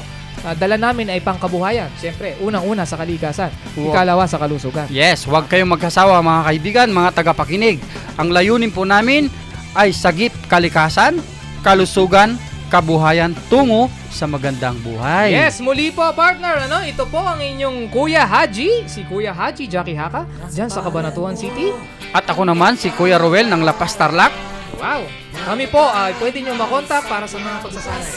Dala namin ay pangkabuhayan. Siyempre, unang-una sa kalikasan. Ikalawa sa kalusugan. Yes, huwag kayong magkasawa mga kaibigan, mga tagapakinig. Ang layunin po namin ay sagip kalikasan, kalusugan, kabuhayan tungo sa magandang buhay. Yes, muli po partner, ano? Ito po ang inyong Kuya Haji, si Kuya Haji Jackie Haka, dyan sa Cabanatuan City. At ako naman si Kuya Roel ng Lapas Tarlac. Wow! Kami po ay pwede nyo makontak para sa mga pagsasanay.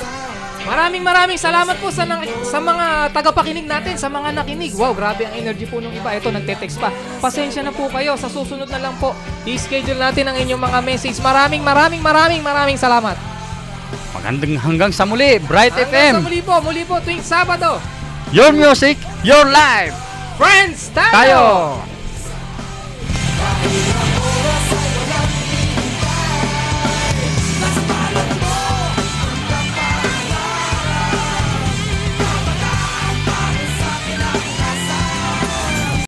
Maraming salamat po sa mga tagapakinig natin, sa mga nakinig. Wow, grabe ang energy po nung iba. Ito, nagte-text pa. Pasensya na po kayo. Sa susunod na lang po, i-schedule natin ang inyong mga message. Maraming salamat. Magandang hanggang sa muli, Bright FM. Muli po, tuwing Sabado. Your music, your life. Friends, Tayo!